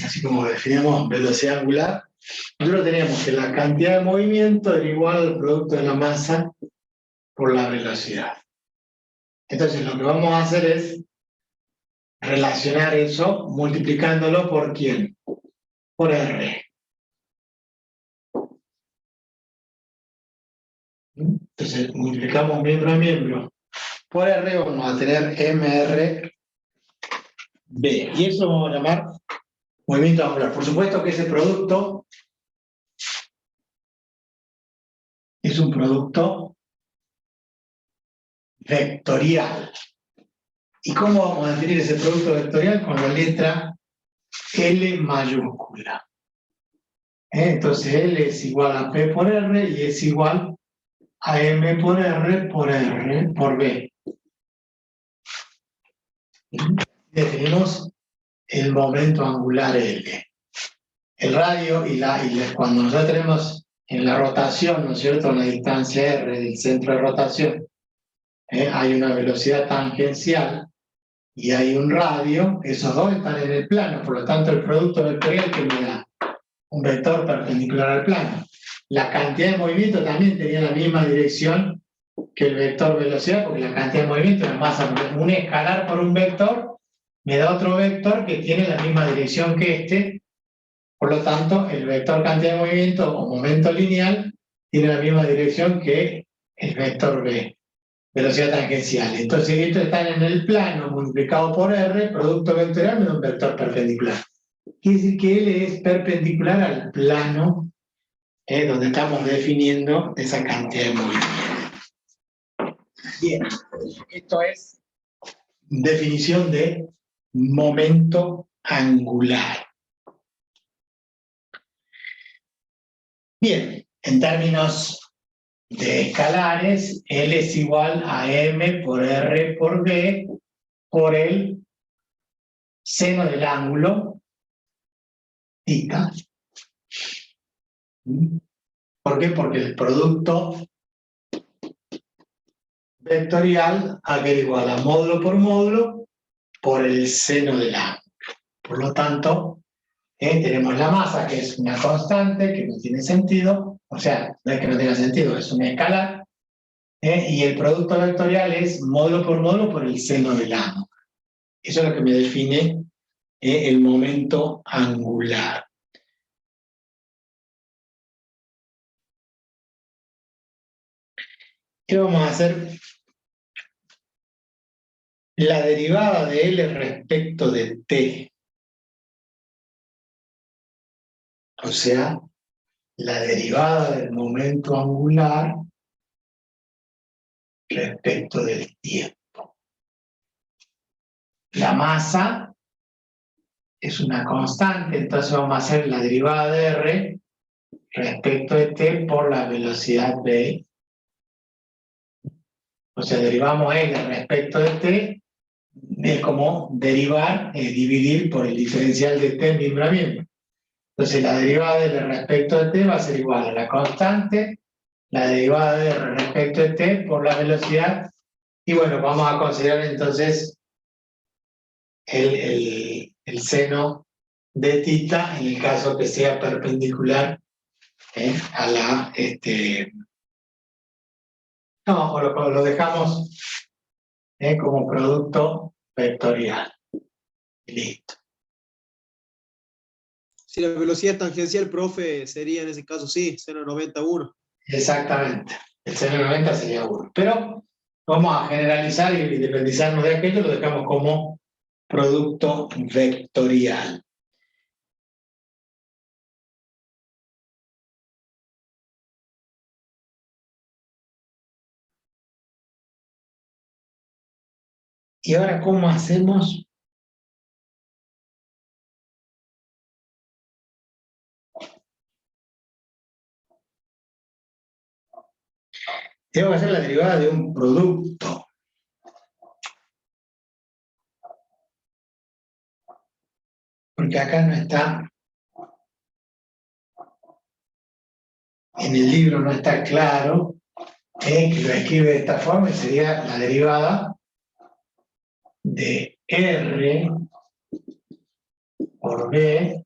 Así como definimos velocidad angular, nosotros teníamos que la cantidad de movimiento era igual al producto de la masa por la velocidad. Entonces lo que vamos a hacer es relacionar eso multiplicándolo por ¿quién? Por R. Entonces multiplicamos miembro a miembro por R, vamos a tener MRB. Y eso vamos a llamar movimiento angular. Por supuesto que ese producto es un producto vectorial. ¿Y cómo vamos a definir ese producto vectorial? Con la letra L mayúscula. Entonces L es igual a P por R y es igual a M por R por B. Definimos el momento angular L. El radio cuando nosotros tenemos en la rotación, ¿no es cierto?, en la distancia R del centro de rotación, hay una velocidad tangencial y hay un radio, esos dos están en el plano, por lo tanto el producto vectorial que me da un vector perpendicular al plano. La cantidad de movimiento también tenía la misma dirección que el vector velocidad, porque la cantidad de movimiento es masa, un escalar por un vector me da otro vector que tiene la misma dirección que este, por lo tanto el vector cantidad de movimiento o momento lineal tiene la misma dirección que el vector B. velocidad tangencial. Entonces, esto está en el plano multiplicado por R, producto vectorial menos un vector perpendicular. Quiere decir que L es perpendicular al plano donde estamos definiendo esa cantidad de movimiento. Bien, esto es definición de momento angular. Bien, en términos de escalares, L es igual a M por R por B por el seno del ángulo θ. ¿Por qué? Porque el producto vectorial va igual a módulo por el seno del ángulo. Por lo tanto, tenemos la masa, que es una constante, que no tiene sentido, o sea, no es que no tenga sentido, es una escalar, y el producto vectorial es módulo por el seno del ángulo. Eso es lo que me define el momento angular. ¿Qué vamos a hacer? La derivada de L respecto de T. O sea, la derivada del momento angular respecto del tiempo. La masa es una constante, entonces vamos a hacer la derivada de R respecto de T por la velocidad V. O sea, derivamos L respecto de T, es como derivar, dividir por el diferencial de T miembro a miembro. Entonces la derivada de R respecto de T va a ser igual a la constante, la derivada de R respecto de T por la velocidad, y bueno, vamos a considerar entonces el seno de θ en el caso que sea perpendicular a la... no, lo dejamos como producto vectorial. Listo. Si la velocidad tangencial, profe, sería en ese caso, sí, 0,91. Exactamente. El seno de 90 sería 1. Pero vamos a generalizar y independizarnos de aquello, lo dejamos como producto vectorial. ¿Y ahora cómo hacemos? Tengo que hacer la derivada de un producto. Porque acá no está, en el libro no está claro, que lo escribe de esta forma y sería la derivada de R por B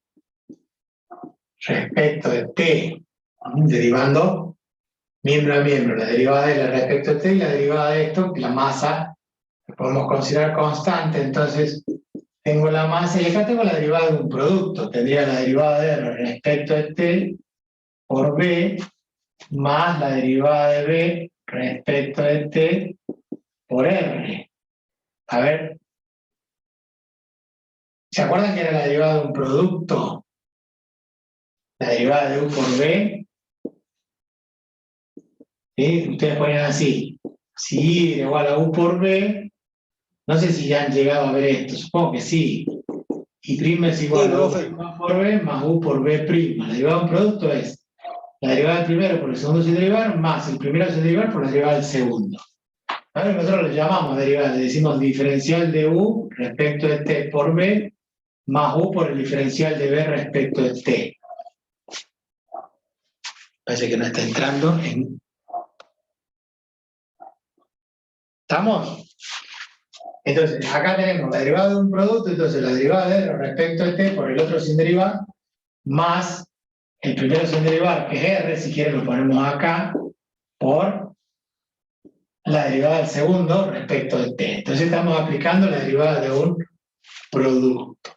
respecto de T, derivando miembro a miembro, la derivada de la respecto de T y la derivada de esto, la masa, que podemos considerar constante, entonces tengo la masa y acá tengo la derivada de un producto, tendría la derivada de R respecto de T por B más la derivada de B respecto de T por R. A ver, ¿se acuerdan que era la derivada de un producto? La derivada de U por B, ¿sí? Ustedes ponían así, si I era igual a U por B, no sé si ya han llegado a ver esto, supongo que sí. Y' es igual Sí, a U' profe. por B más U por B'. La derivada de un producto es la derivada del primero por el segundo sin derivar más el primero sin derivar por la derivada del segundo. A ver, nosotros le llamamos derivada, le decimos diferencial de U respecto de T por B más U por el diferencial de B respecto de T. Parece que no está entrando en... ¿Estamos? Entonces, acá tenemos la derivada de un producto, entonces la derivada de R respecto de T por el otro sin derivar, más el primero sin derivar, que es R, si quieren lo ponemos acá, por la derivada del segundo respecto de T. Entonces estamos aplicando la derivada de un producto.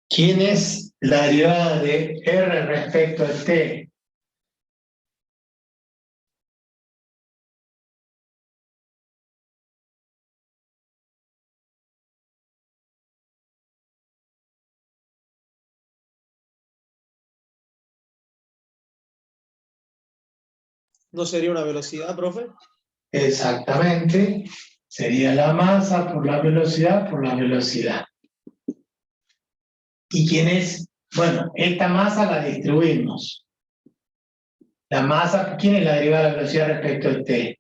¿Quién es la derivada de R respecto a T? ¿No sería una velocidad, profe? Exactamente. Sería la masa por la velocidad por la velocidad. ¿Y quién es? Bueno, esta masa la distribuimos. La masa, ¿quién es la derivada de la velocidad respecto a T?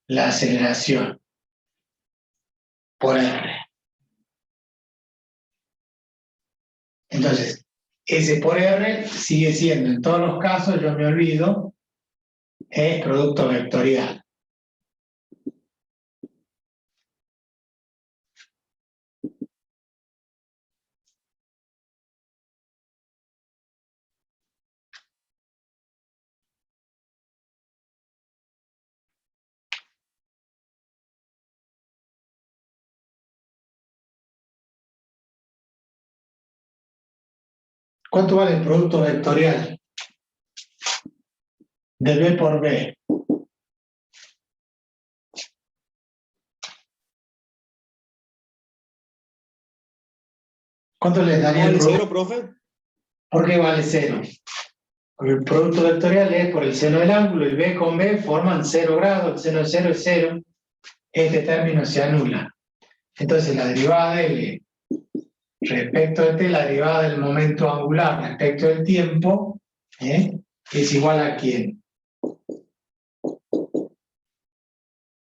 La aceleración por R. Entonces, S por R sigue siendo, en todos los casos, yo me olvido, es producto vectorial. ¿Cuánto vale el producto vectorial? De B por B. ¿Cuánto les daría el ¿Vale producto? cero, profe? ¿Por qué vale cero? Porque el producto vectorial es por el seno del ángulo, y B con B forman 0 grados, el seno de 0 es 0, este término se anula. Entonces la derivada de L respecto de T, la derivada del momento angular respecto del tiempo, es igual a ¿quién?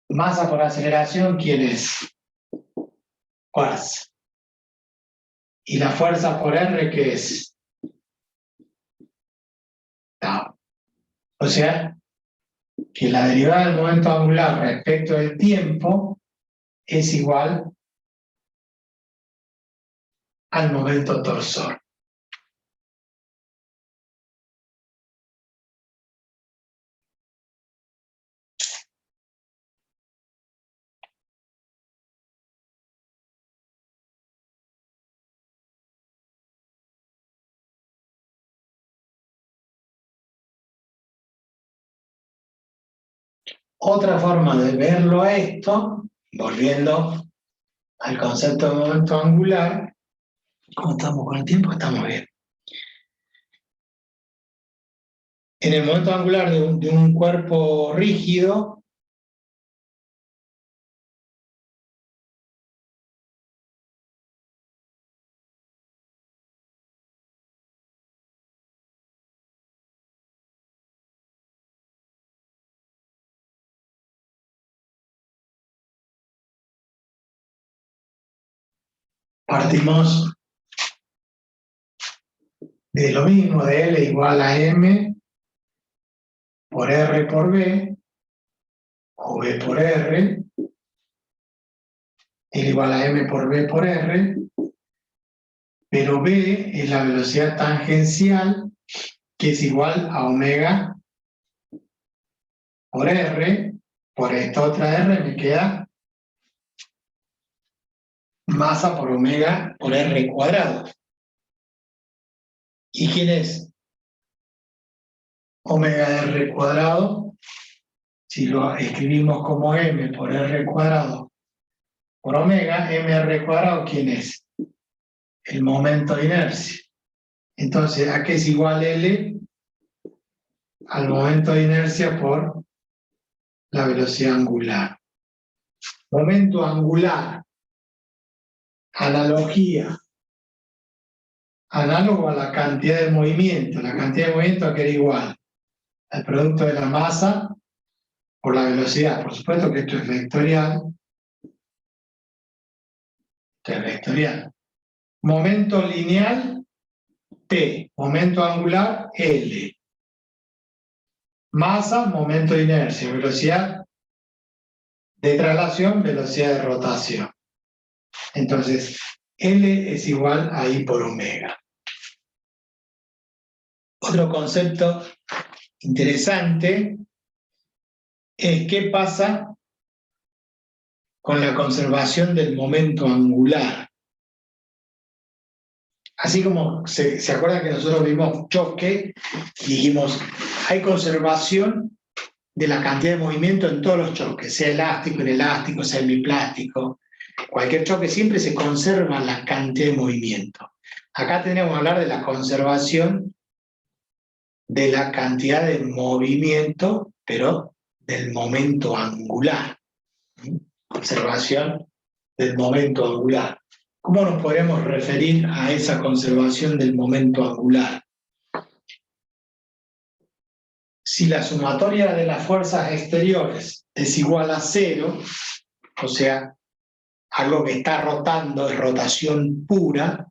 Masa por aceleración, ¿quién es? Fuerza. ¿Y la fuerza por R qué es? Tau. O sea, que la derivada del momento angular respecto del tiempo es igual al momento torsor. Otra forma de verlo a esto, volviendo al concepto de momento angular, ¿cómo estamos con el tiempo? Estamos bien. En el momento angular de un cuerpo rígido, partimos de lo mismo, de L igual a M por R por B, o B por R, L igual a M por B por R, pero B es la velocidad tangencial, que es igual a omega por R, por esta otra R me queda masa por omega por R cuadrado. ¿Y quién es omega de R cuadrado? Si lo escribimos como M por R cuadrado por omega, mR cuadrado, ¿quién es? El momento de inercia. Entonces, ¿a qué es igual L? Al momento de inercia por la velocidad angular. Momento angular. Analogía. Análogo a la cantidad de movimiento. La cantidad de movimiento que era igual al producto de la masa por la velocidad. Por supuesto que esto es vectorial. Esto es vectorial. Momento lineal, T. Momento angular, L. Masa, momento de inercia. Velocidad de traslación, velocidad de rotación. Entonces, L es igual a I por omega. Otro concepto interesante es qué pasa con la conservación del momento angular. así como se acuerdan que nosotros vimos choque, dijimos, hay conservación de la cantidad de movimiento en todos los choques, sea elástico, inelástico, sea hemiplástico. Cualquier choque siempre se conserva la cantidad de movimiento. Acá tenemos que hablar de la conservación de la cantidad de movimiento, pero del momento angular. Conservación del momento angular. ¿Cómo nos podemos referir a esa conservación del momento angular? Si la sumatoria de las fuerzas exteriores es igual a 0, o sea, algo que está rotando es rotación pura,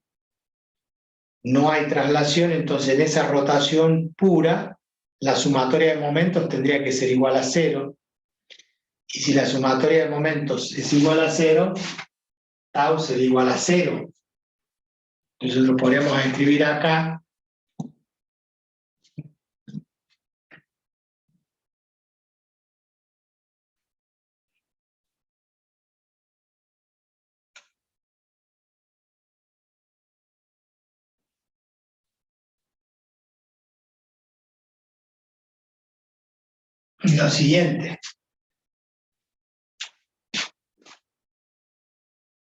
no hay traslación, entonces en esa rotación pura, la sumatoria de momentos tendría que ser igual a 0, y si la sumatoria de momentos es igual a 0, tau sería igual a 0. Entonces lo podríamos escribir acá. Lo siguiente.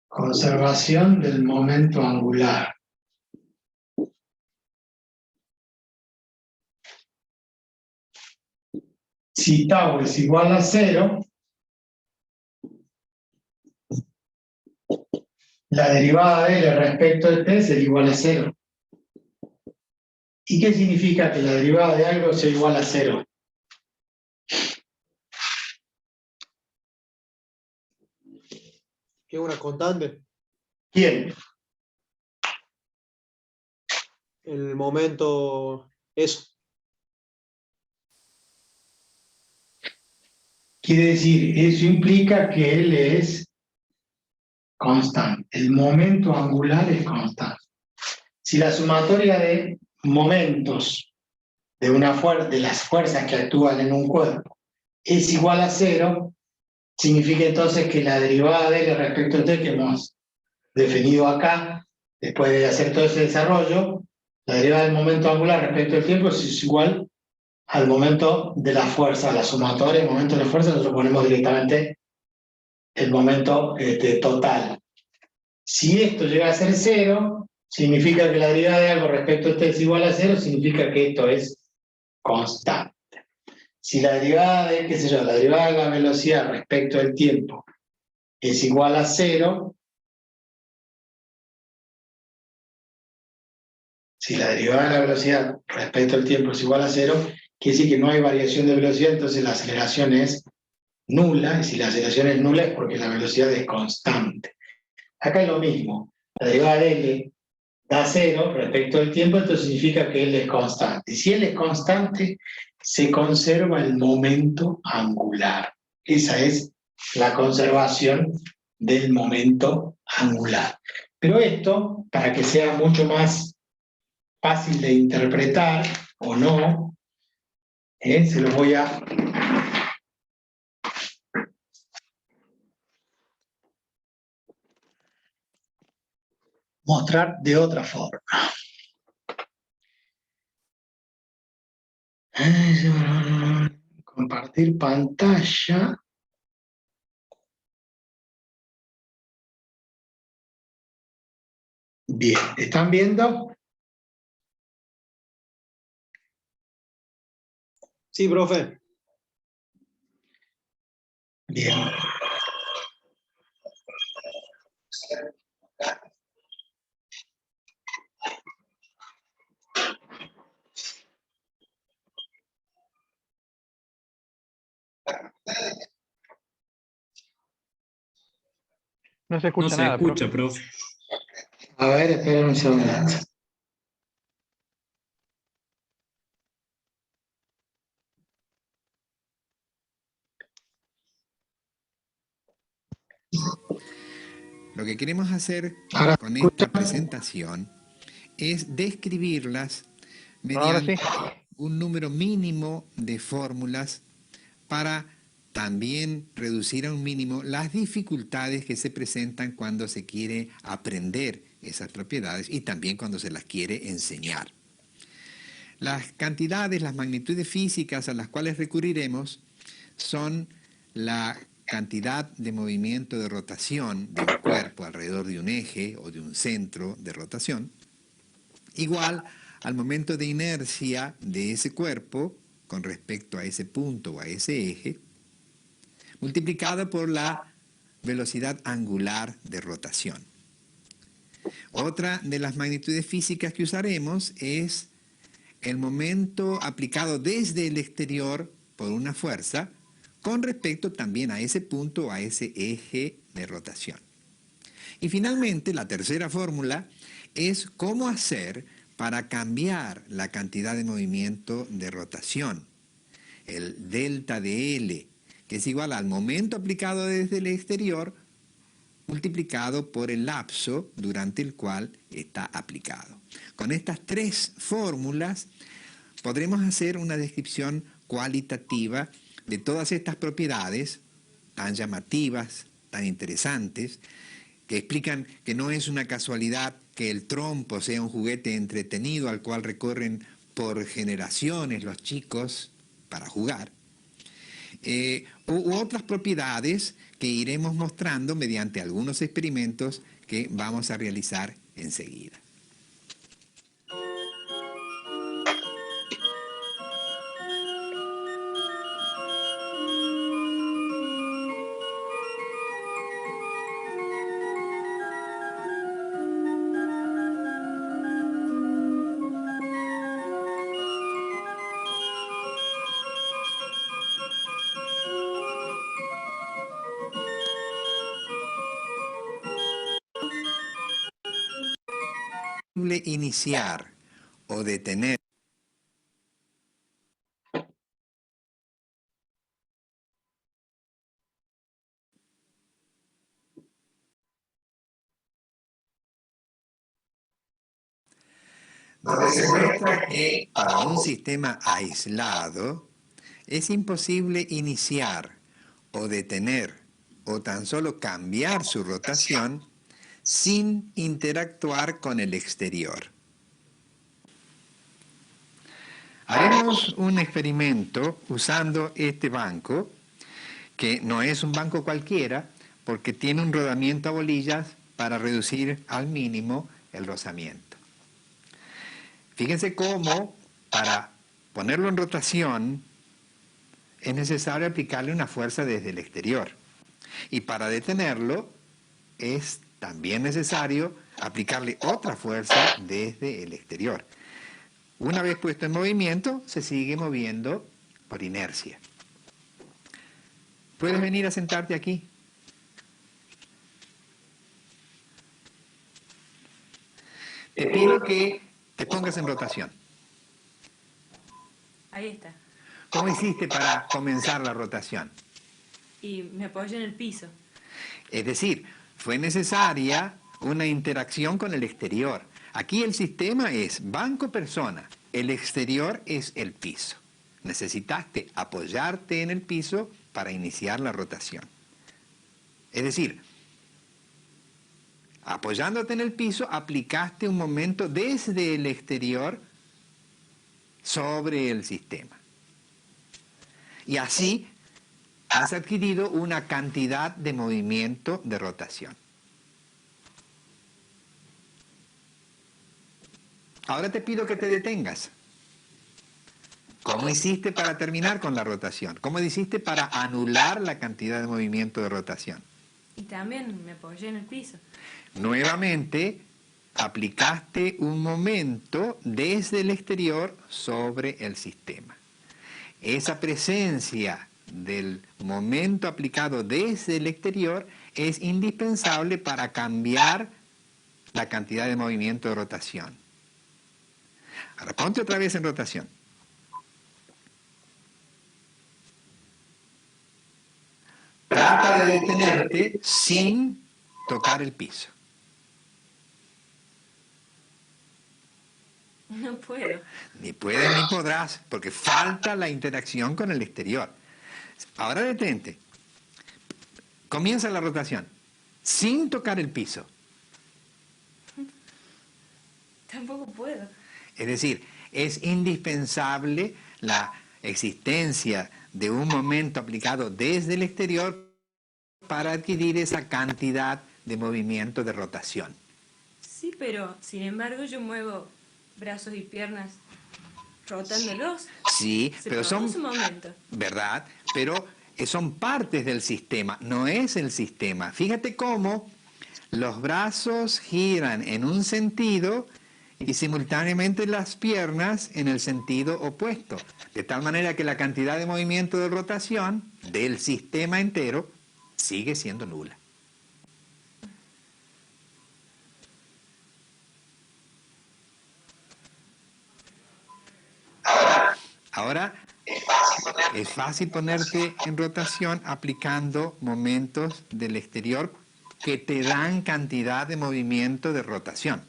Conservación del momento angular. Si tau es igual a 0, la derivada de L respecto de T será igual a 0. ¿Y qué significa que la derivada de algo sea igual a 0? Que es una constante. ¿Quién? El momento, eso. Quiere decir, eso implica que L es constante. El momento angular es constante. Si la sumatoria de momentos de las fuerzas que actúan en un cuerpo es igual a 0, significa entonces que la derivada de L respecto a T que hemos definido acá, después de hacer todo ese desarrollo, la derivada del momento angular respecto al tiempo es igual al momento de la fuerza, la sumatoria, el momento de la fuerza, nosotros ponemos directamente el momento total. Si esto llega a ser 0, significa que la derivada de algo respecto a T es igual a 0, significa que esto es constante. Si la derivada de, qué sé yo, la derivada de la velocidad respecto al tiempo es igual a 0, si la derivada de la velocidad respecto al tiempo es igual a 0, quiere decir que no hay variación de velocidad, entonces la aceleración es nula, y si la aceleración es nula es porque la velocidad es constante. Acá es lo mismo, la derivada de L da 0 respecto al tiempo, entonces significa que L es constante. Y si L es constante, se conserva el momento angular. Esa es la conservación del momento angular. Pero esto, para que sea mucho más fácil de interpretar o no, se lo voy a mostrar de otra forma. Compartir pantalla. Bien, ¿están viendo? Sí, profe. Bien. No se escucha nada, profe. A ver, esperen un segundo. Lo que queremos hacer Ahora, con esta presentación es describirlas Ahora mediante sí. un número mínimo de fórmulas para también reducir a un mínimo las dificultades que se presentan cuando se quiere aprender esas propiedades y también cuando se las quiere enseñar. Las cantidades, las magnitudes físicas a las cuales recurriremos son la cantidad de movimiento de rotación de un cuerpo alrededor de un eje o de un centro de rotación, igual al momento de inercia de ese cuerpo con respecto a ese punto o a ese eje, multiplicado por la velocidad angular de rotación. Otra de las magnitudes físicas que usaremos es el momento aplicado desde el exterior por una fuerza con respecto también a ese punto o a ese eje de rotación. Y finalmente, la tercera fórmula es cómo hacer para cambiar la cantidad de movimiento de rotación, el delta de L, que es igual al momento aplicado desde el exterior multiplicado por el lapso durante el cual está aplicado. Con estas tres fórmulas podremos hacer una descripción cualitativa de todas estas propiedades tan llamativas, tan interesantes, que explican que no es una casualidad que el trompo sea un juguete entretenido al cual recorren por generaciones los chicos para jugar, u otras propiedades que iremos mostrando mediante algunos experimentos que vamos a realizar enseguida. Iniciar o detener donde se muestra que para un sistema aislado es imposible iniciar o detener o tan solo cambiar su rotación sin interactuar con el exterior. Haremos un experimento usando este banco, que no es un banco cualquiera, porque tiene un rodamiento a bolillas para reducir al mínimo el rozamiento. Fíjense cómo, para ponerlo en rotación, es necesario aplicarle una fuerza desde el exterior. Y para detenerlo, es también necesario aplicarle otra fuerza desde el exterior. Una vez puesto en movimiento, se sigue moviendo por inercia. ¿Puedes venir a sentarte aquí? Te pido que te pongas en rotación. Ahí está. ¿Cómo hiciste para comenzar la rotación? Y me apoyo en el piso. Es decir, fue necesaria una interacción con el exterior. Aquí el sistema es banco-persona, el exterior es el piso. Necesitaste apoyarte en el piso para iniciar la rotación. Es decir, apoyándote en el piso, aplicaste un momento desde el exterior sobre el sistema. Y así has adquirido una cantidad de movimiento de rotación. Ahora te pido que te detengas. ¿Cómo hiciste para terminar con la rotación? ¿Cómo hiciste para anular la cantidad de movimiento de rotación? Y también me apoyé en el piso. Nuevamente, aplicaste un momento desde el exterior sobre el sistema. Esa presencia del momento aplicado desde el exterior es indispensable para cambiar la cantidad de movimiento de rotación. Ahora ponte otra vez en rotación. Trata de detenerte sin tocar el piso. No puedo. Ni puedes ni podrás, porque falta la interacción con el exterior. Ahora detente. Comienza la rotación, sin tocar el piso. Tampoco puedo. Es decir, es indispensable la existencia de un momento aplicado desde el exterior para adquirir esa cantidad de movimiento de rotación. Sí, pero sin embargo yo muevo brazos y piernas rotándolos. Sí, Se pero son... produce un momento. ¿Verdad? Pero son partes del sistema, no es el sistema. Fíjate cómo los brazos giran en un sentido y simultáneamente las piernas en el sentido opuesto. De tal manera que la cantidad de movimiento de rotación del sistema entero sigue siendo nula. Ahora, es fácil ponerte en rotación aplicando momentos del exterior que te dan cantidad de movimiento de rotación.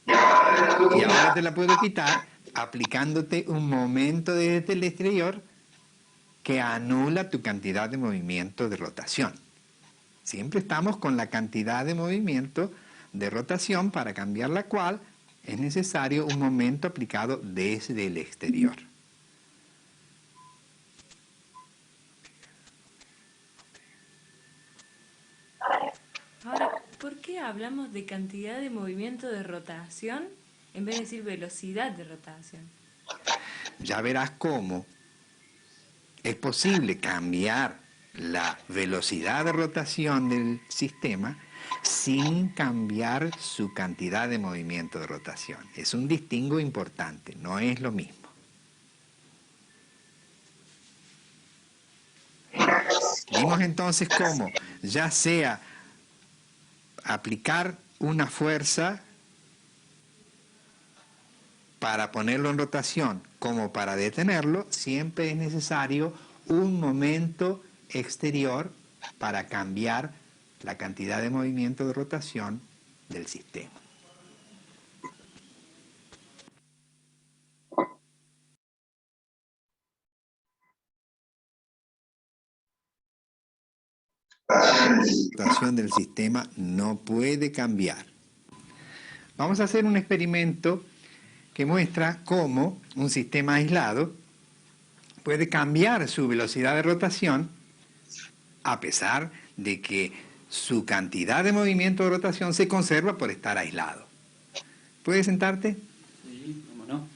Y ahora te la puedo quitar aplicándote un momento desde el exterior que anula tu cantidad de movimiento de rotación. Siempre estamos con la cantidad de movimiento de rotación para cambiar la cual es necesario un momento aplicado desde el exterior. Ahora, ¿por qué hablamos de cantidad de movimiento de rotación en vez de decir velocidad de rotación? Ya verás cómo es posible cambiar la velocidad de rotación del sistema sin cambiar su cantidad de movimiento de rotación. Es un distingo importante, no es lo mismo. Vimos entonces cómo, ya sea aplicar una fuerza para ponerlo en rotación como para detenerlo, siempre es necesario un momento exterior para cambiar la cantidad de movimiento de rotación del sistema. La rotación del sistema no puede cambiar. Vamos a hacer un experimento que muestra cómo un sistema aislado puede cambiar su velocidad de rotación a pesar de que su cantidad de movimiento de rotación se conserva por estar aislado. ¿Puedes sentarte? Sí, cómo no.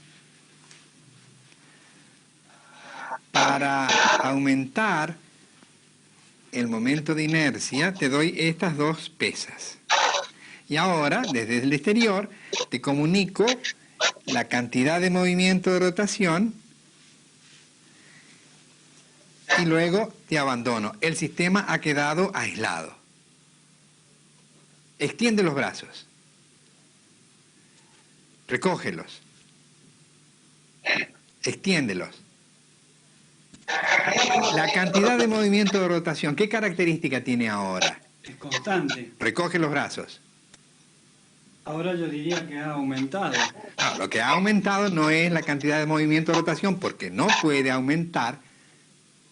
Para aumentar el momento de inercia, te doy estas dos pesas. Y ahora, desde el exterior, te comunico la cantidad de movimiento de rotación y luego te abandono. El sistema ha quedado aislado. Extiende los brazos. Recógelos. Extiéndelos. La cantidad de movimiento de rotación, ¿qué característica tiene ahora? Es constante. Recoge los brazos. Ahora yo diría que ha aumentado. No, lo que ha aumentado no es la cantidad de movimiento de rotación porque no puede aumentar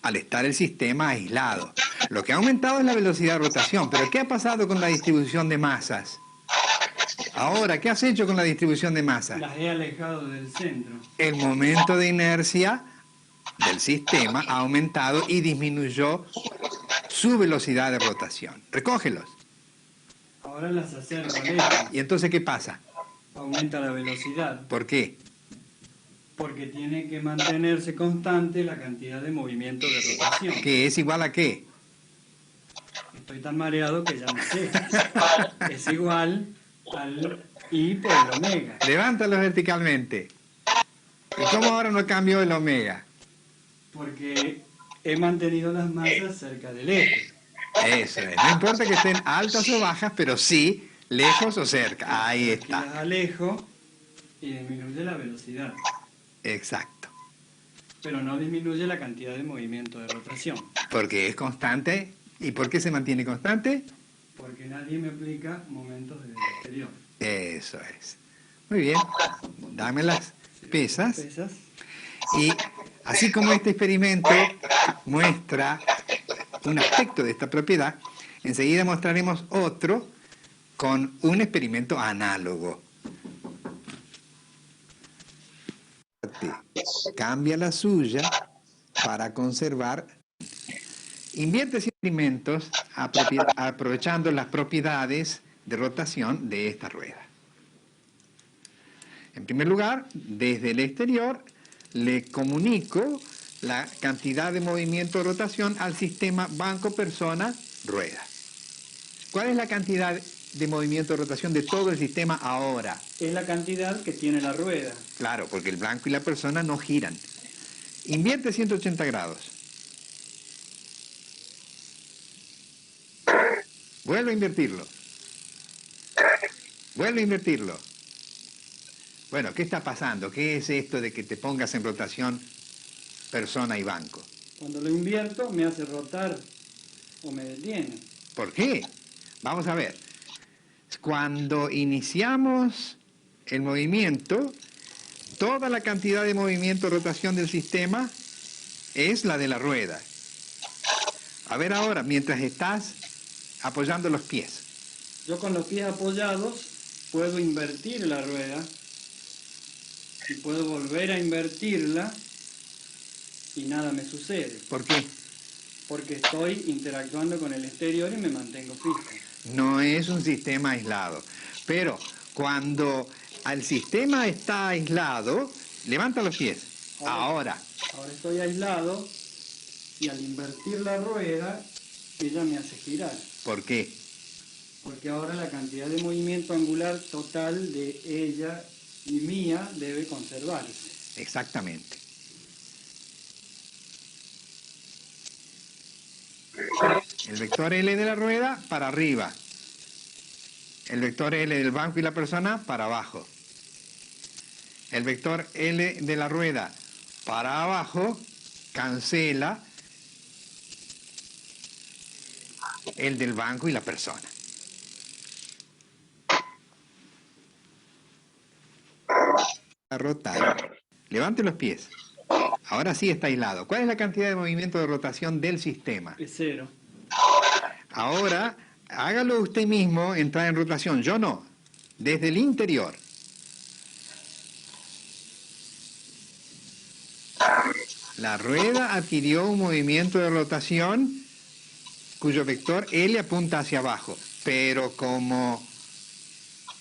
al estar el sistema aislado. Lo que ha aumentado es la velocidad de rotación. Pero ¿qué ha pasado con la distribución de masas? Ahora, ¿qué has hecho con la distribución de masas? Las he alejado del centro. El momento de inercia del sistema ha aumentado y disminuyó su velocidad de rotación. Recógelos. Ahora las acerco lejos. ¿Y entonces qué pasa? Aumenta la velocidad. ¿Por qué? Porque tiene que mantenerse constante la cantidad de movimiento de rotación. ¿Que es igual a qué? Estoy tan mareado que ya no sé. Es igual al I por el omega. Levántalos verticalmente. ¿Y cómo ahora no cambió el omega? Porque he mantenido las masas cerca del eje. Eso es. No importa que estén altas o bajas, pero sí lejos o cerca. Ahí Y está. las alejo y disminuye la velocidad. Exacto. Pero no disminuye la cantidad de movimiento de rotación. Porque es constante. ¿Y por qué se mantiene constante? Porque nadie me aplica momentos del exterior. Eso es. Muy bien. Dame las pesas. Pesas. Y Así como este experimento muestra un aspecto de esta propiedad, enseguida mostraremos otro con un experimento análogo. Cambia la suya para conservar. Invierte experimentos aprovechando las propiedades de rotación de esta rueda. En primer lugar, desde el exterior le comunico la cantidad de movimiento de rotación al sistema banco-persona-rueda. ¿Cuál es la cantidad de movimiento de rotación de todo el sistema ahora? Es la cantidad que tiene la rueda. Claro, porque el banco y la persona no giran. Invierte 180 grados. Vuelve a invertirlo. Vuelve a invertirlo. Bueno, ¿qué está pasando? ¿Qué es esto de que te pongas en rotación persona y banco? Cuando lo invierto me hace rotar o me detiene. ¿Por qué? Vamos a ver. Cuando iniciamos el movimiento, toda la cantidad de movimiento de rotación del sistema es la de la rueda. A ver ahora, mientras estás apoyando los pies. Yo con los pies apoyados puedo invertir la rueda y puedo volver a invertirla y nada me sucede. ¿Por qué? Porque estoy interactuando con el exterior y me mantengo fijo. No es un sistema aislado. Pero cuando el sistema está aislado, levanta los pies. Ahora. Ahora estoy aislado y al invertir la rueda, ella me hace girar. ¿Por qué? Porque ahora la cantidad de movimiento angular total de ella y mía debe conservarse. Exactamente. El vector L de la rueda para arriba. El vector L del banco y la persona para abajo. El vector L de la rueda para abajo cancela el del banco y la persona. A rotar. Levante los pies. Ahora sí está aislado. ¿Cuál es la cantidad de movimiento de rotación del sistema? Es 0. Ahora, hágalo usted mismo entrar en rotación. Yo no. Desde el interior. La rueda adquirió un movimiento de rotación cuyo vector L apunta hacia abajo. Pero como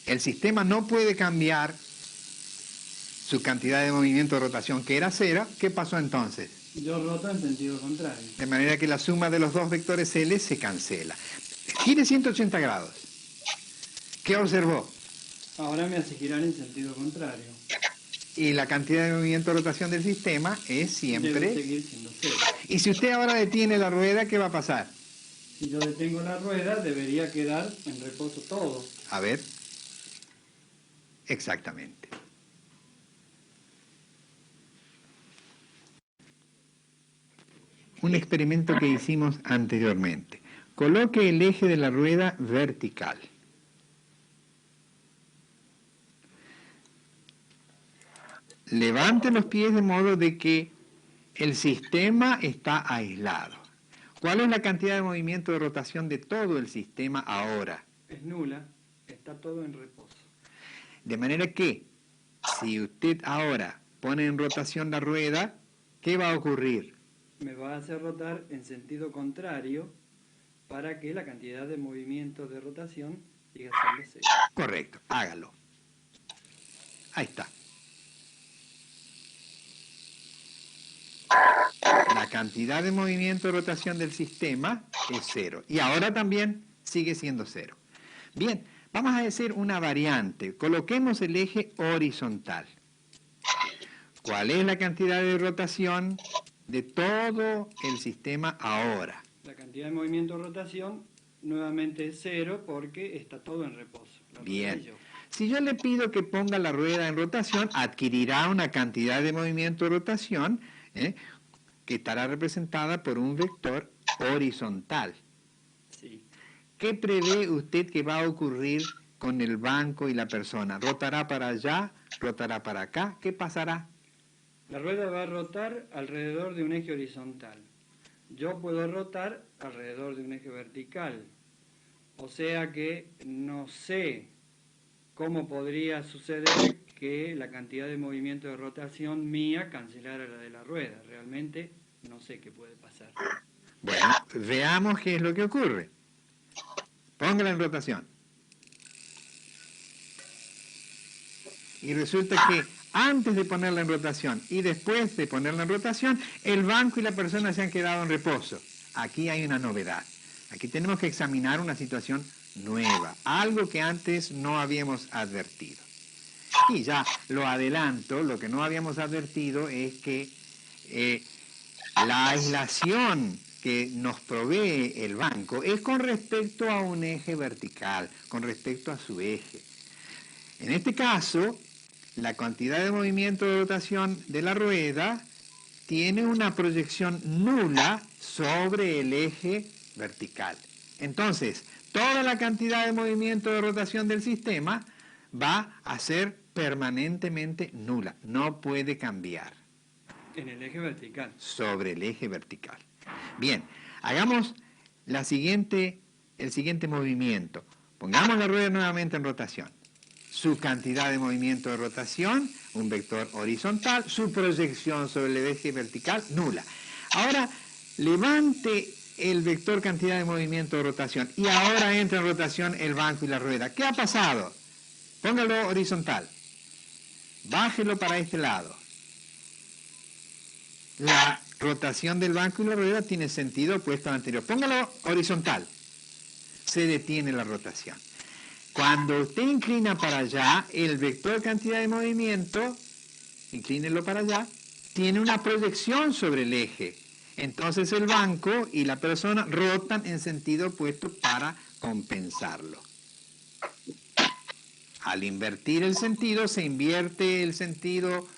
el sistema no puede cambiar su cantidad de movimiento de rotación, que era 0, ¿qué pasó entonces? Yo roto en sentido contrario. De manera que la suma de los dos vectores L se cancela. Gire 180 grados. ¿Qué observó? Ahora me hace girar en sentido contrario. Y la cantidad de movimiento de rotación del sistema es siempre... Debe seguir siendo 0. Y si usted ahora detiene la rueda, ¿qué va a pasar? Si yo detengo la rueda, debería quedar en reposo todo. A ver. Exactamente. Un experimento que hicimos anteriormente. Coloque el eje de la rueda vertical. Levante los pies de modo de que el sistema está aislado. ¿Cuál es la cantidad de movimiento de rotación de todo el sistema ahora? Es nula, está todo en reposo. De manera que, si usted ahora pone en rotación la rueda, ¿qué va a ocurrir? Me va a hacer rotar en sentido contrario para que la cantidad de movimiento de rotación siga siendo 0. Correcto, hágalo. Ahí está. La cantidad de movimiento de rotación del sistema es 0. Y ahora también sigue siendo 0. Bien, vamos a hacer una variante. Coloquemos el eje horizontal. ¿Cuál es la cantidad de rotación de todo el sistema ahora? La cantidad de movimiento de rotación nuevamente es 0 porque está todo en reposo. Bien. Si yo le pido que ponga la rueda en rotación, adquirirá una cantidad de movimiento de rotación que estará representada por un vector horizontal. Sí. ¿Qué prevé usted que va a ocurrir con el banco y la persona? ¿Rotará para allá? ¿Rotará para acá? ¿Qué pasará? La rueda va a rotar alrededor de un eje horizontal. Yo puedo rotar alrededor de un eje vertical. O sea que no sé cómo podría suceder que la cantidad de movimiento de rotación mía cancelara la de la rueda. Realmente no sé qué puede pasar. Bueno, veamos qué es lo que ocurre. Póngala en rotación. Y resulta que antes de ponerla en rotación y después de ponerla en rotación, el banco y la persona se han quedado en reposo. Aquí hay una novedad. Aquí tenemos que examinar una situación nueva, algo que antes no habíamos advertido. Y ya lo adelanto, lo que no habíamos advertido es que la aislación que nos provee el banco es con respecto a un eje vertical, con respecto a su eje. En este caso, la cantidad de movimiento de rotación de la rueda tiene una proyección nula sobre el eje vertical. Entonces, toda la cantidad de movimiento de rotación del sistema va a ser permanentemente nula, no puede cambiar. En el eje vertical. Sobre el eje vertical. Bien, hagamos el siguiente movimiento. Pongamos la rueda nuevamente en rotación. Su cantidad de movimiento de rotación, un vector horizontal, su proyección sobre el eje vertical, nula. Ahora, levante el vector cantidad de movimiento de rotación y ahora entra en rotación el banco y la rueda. ¿Qué ha pasado? Póngalo horizontal. Bájelo para este lado. La rotación del banco y la rueda tiene sentido opuesto al anterior. Póngalo horizontal. Se detiene la rotación. Cuando usted inclina para allá, el vector cantidad de movimiento, inclínelo para allá, tiene una proyección sobre el eje. Entonces el banco y la persona rotan en sentido opuesto para compensarlo. Al invertir el sentido, se invierte el sentido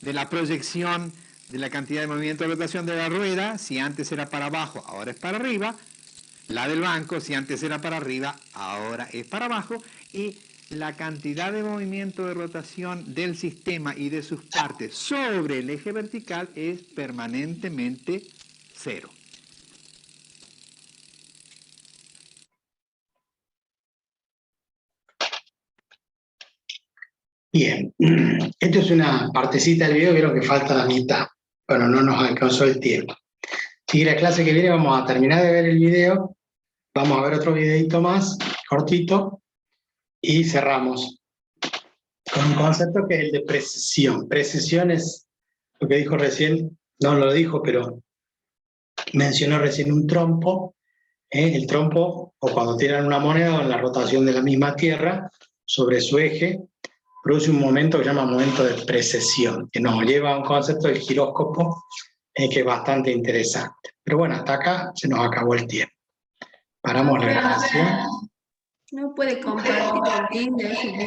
de la proyección de la cantidad de movimiento de rotación de la rueda. Si antes era para abajo, ahora es para arriba. La del banco, si antes era para arriba, ahora es para abajo. Y la cantidad de movimiento de rotación del sistema y de sus partes sobre el eje vertical es permanentemente cero. Bien, esto es una partecita del video, creo que falta la mitad. Bueno, no nos alcanzó el tiempo. Si la clase que viene vamos a terminar de ver el video, vamos a ver otro videito más, cortito, y cerramos con un concepto que es el de precesión. Precesión es lo que dijo recién, no lo dijo, pero mencionó recién un trompo. El trompo, o cuando tiran una moneda o en la rotación de la misma tierra sobre su eje, produce un momento que se llama momento de precesión, que nos lleva a un concepto del giróscopo que es bastante interesante. Pero bueno, hasta acá se nos acabó el tiempo. Paramos la grabación. No puede compartir el link de ese video.